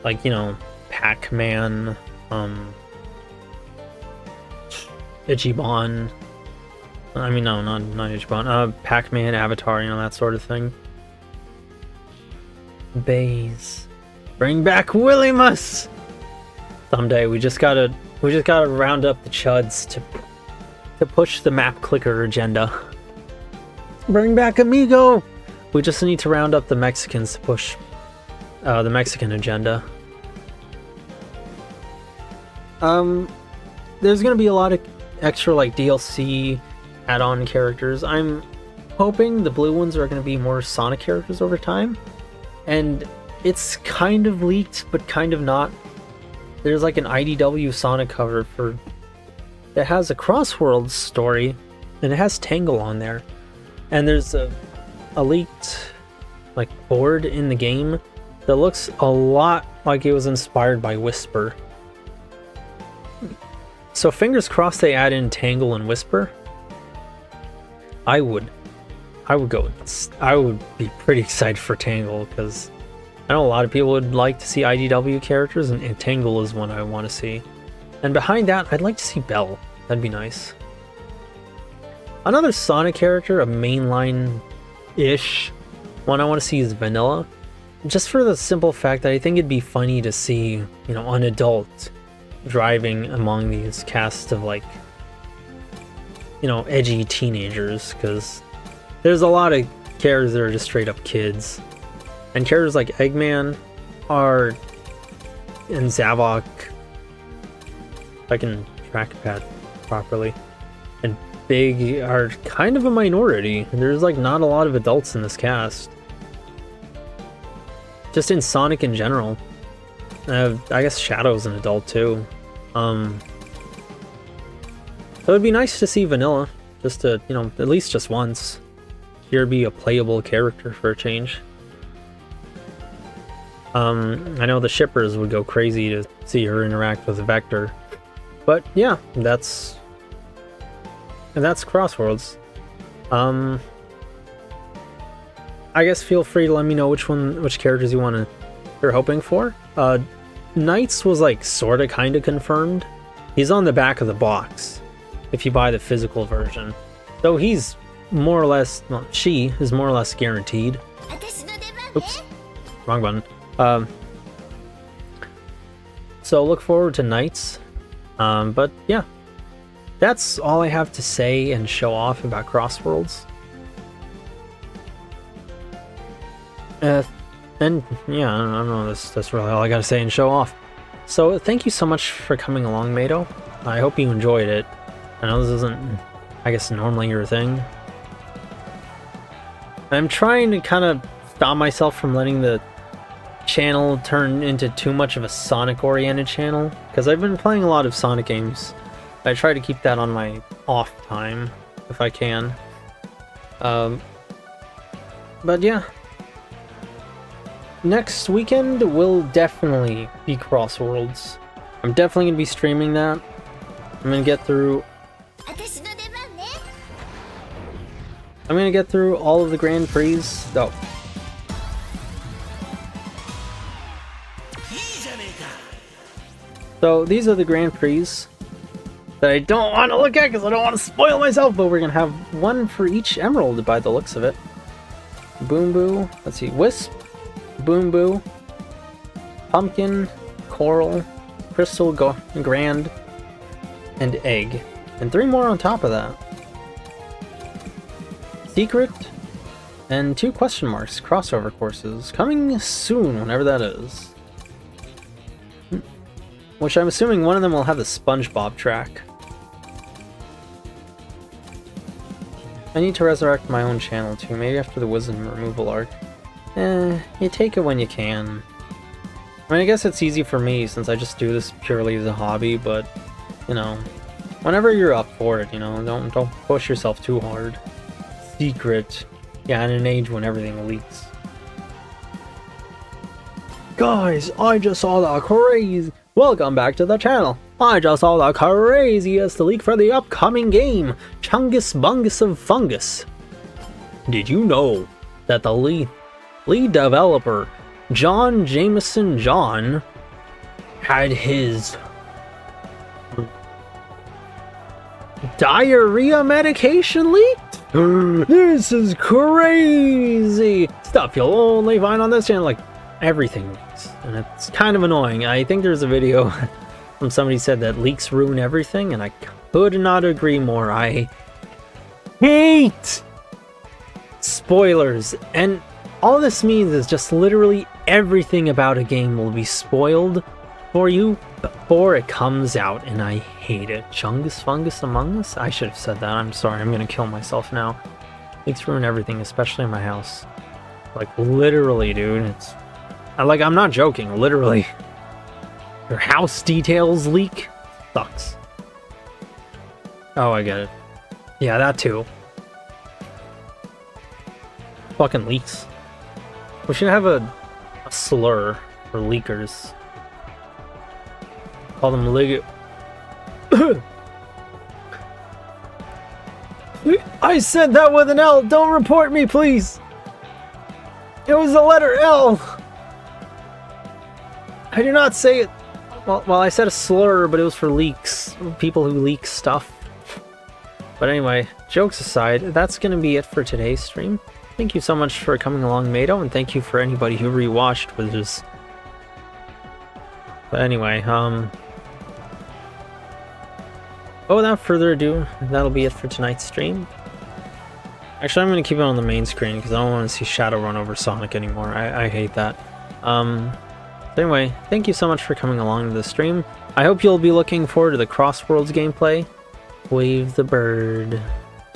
S1: like, you know, Pac-Man, Ichiban. I mean, no, not Ichiban. Pac-Man, Avatar, you know, that sort of thing. Bays. Bring back Willymus! Someday we just gotta round up the chuds to push the map clicker agenda. Bring back Amigo! We just need to round up the Mexicans to push the Mexican agenda. There's gonna be a lot of extra like DLC add-on characters. I'm hoping the blue ones are gonna be more Sonic characters over time. And it's kind of leaked, but kind of not. There's like an IDW Sonic cover for that has a Crossworlds story, and it has Tangle on there. And there's a leaked like board in the game that looks a lot like it was inspired by Whisper. So fingers crossed they add in Tangle and Whisper. I would go. I would be pretty excited for Tangle, because I know a lot of people would like to see IDW characters, and Tangle is one I want to see. And behind that, I'd like to see Belle. That'd be nice. Another Sonic character, a mainline-ish one I want to see is Vanilla. Just for the simple fact that I think it'd be funny to see, you know, an adult driving among these cast of, like, you know, edgy teenagers, because there's a lot of characters that are just straight up kids. And characters like Eggman are, and Zavok, if I can track that properly, and Big are kind of a minority. There's like not a lot of adults in this cast. Just in Sonic in general. I guess Shadow's an adult too. So it'd be nice to see Vanilla, just to, you know, at least just once. Here be a playable character for a change. I know the shippers would go crazy to see her interact with Vector. But yeah, that's Crossworlds. I guess feel free to let me know which characters you're hoping for. Knights was like sorta kinda confirmed. He's on the back of the box if you buy the physical version. So he's more or less, well, she is more or less guaranteed. Oops, wrong button. So look forward to Knights. But yeah, that's all I have to say and show off about Crossworlds. And yeah, I don't know, that's really all I gotta say and show off. So thank you so much for coming along, Mato. I hope you enjoyed it. I know this isn't, I guess, normally your thing. I'm trying to kind of stop myself from letting the channel turn into too much of a Sonic-oriented channel, because I've been playing a lot of Sonic games. I try to keep that on my off time, if I can. But yeah. Next weekend will definitely be Crossworlds. I'm definitely going to be streaming that. I'm going to get through all of the Grand Prix. Oh. So these are the Grand Prix that I don't want to look at because I don't want to spoil myself, but we're going to have one for each emerald by the looks of it. Boom Boo, let's see, Wisp, Boom Boo, Pumpkin, Coral, Crystal Grand, and Egg. And 3 more on top of that. Secret, and 2 question marks, crossover courses, coming soon, whenever that is. Which I'm assuming one of them will have the SpongeBob track. I need to resurrect my own channel too, maybe after the wisdom removal arc. You take it when you can. I mean, I guess it's easy for me since I just do this purely as a hobby, but, you know, whenever you're up for it, you know, don't push yourself too hard. Secret. Yeah, in an age when everything leaks. Guys, I just saw the crazy... Welcome back to the channel. I just saw the craziest leak for the upcoming game, Chungus Bungus of Fungus. Did you know that the lead developer, John Jameson John, had his diarrhea medication leaked? This is crazy stuff you'll only find on this channel. Like, everything leaks, and it's kind of annoying. I think there's a video from somebody said that leaks ruin everything, and I could not agree more. I hate spoilers, and all this means is just literally everything about a game will be spoiled for you before it comes out, and I hate it. Chungus Fungus Among Us? I should have said that. I'm sorry. I'm gonna kill myself now. Leaks ruin everything, especially in my house. Like, literally, dude. It's... I'm not joking, literally. Your house details leak? Sucks. Oh, I get it. Yeah, that too. Fucking leaks. We should have a slur for leakers. Call them I said that with an L! Don't report me, please! It was the letter L! I did not say it. Well, I said a slur, but it was for leaks. People who leak stuff. But anyway, jokes aside, that's gonna be it for today's stream. Thank you so much for coming along, Mato, and thank you for anybody who rewatched, which is... But anyway, but without further ado, that'll be it for tonight's stream. Actually, I'm gonna keep it on the main screen because I don't want to see Shadow run over Sonic anymore. I hate that. Anyway, thank you so much for coming along to the stream. I hope you'll be looking forward to the Crossworlds gameplay. Wave the bird.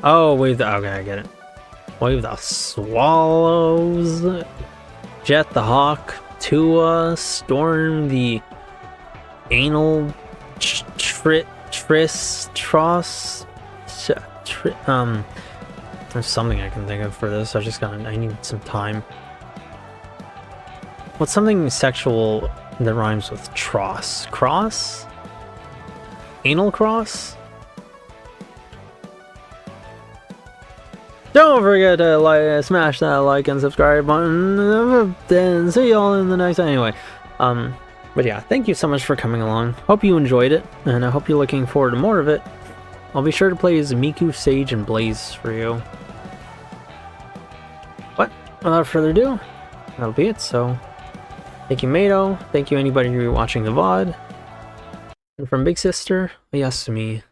S1: Oh, wave the... Okay, I get it. Wave the swallows. Jet the hawk. Tua. Storm the anal There's something I can think of for this. I need some time. What's something sexual that rhymes with tross? Cross? Anal cross? Don't forget to smash that like and subscribe button, and see y'all in the next. Anyway, but yeah, thank you so much for coming along. Hope you enjoyed it, and I hope you're looking forward to more of it. I'll be sure to play as Miku, Sage, and Blaze for you. But without further ado, that'll be it. So, thank you, Mato. Thank you, anybody who watching the VOD. And from Big Sister, Yasumi.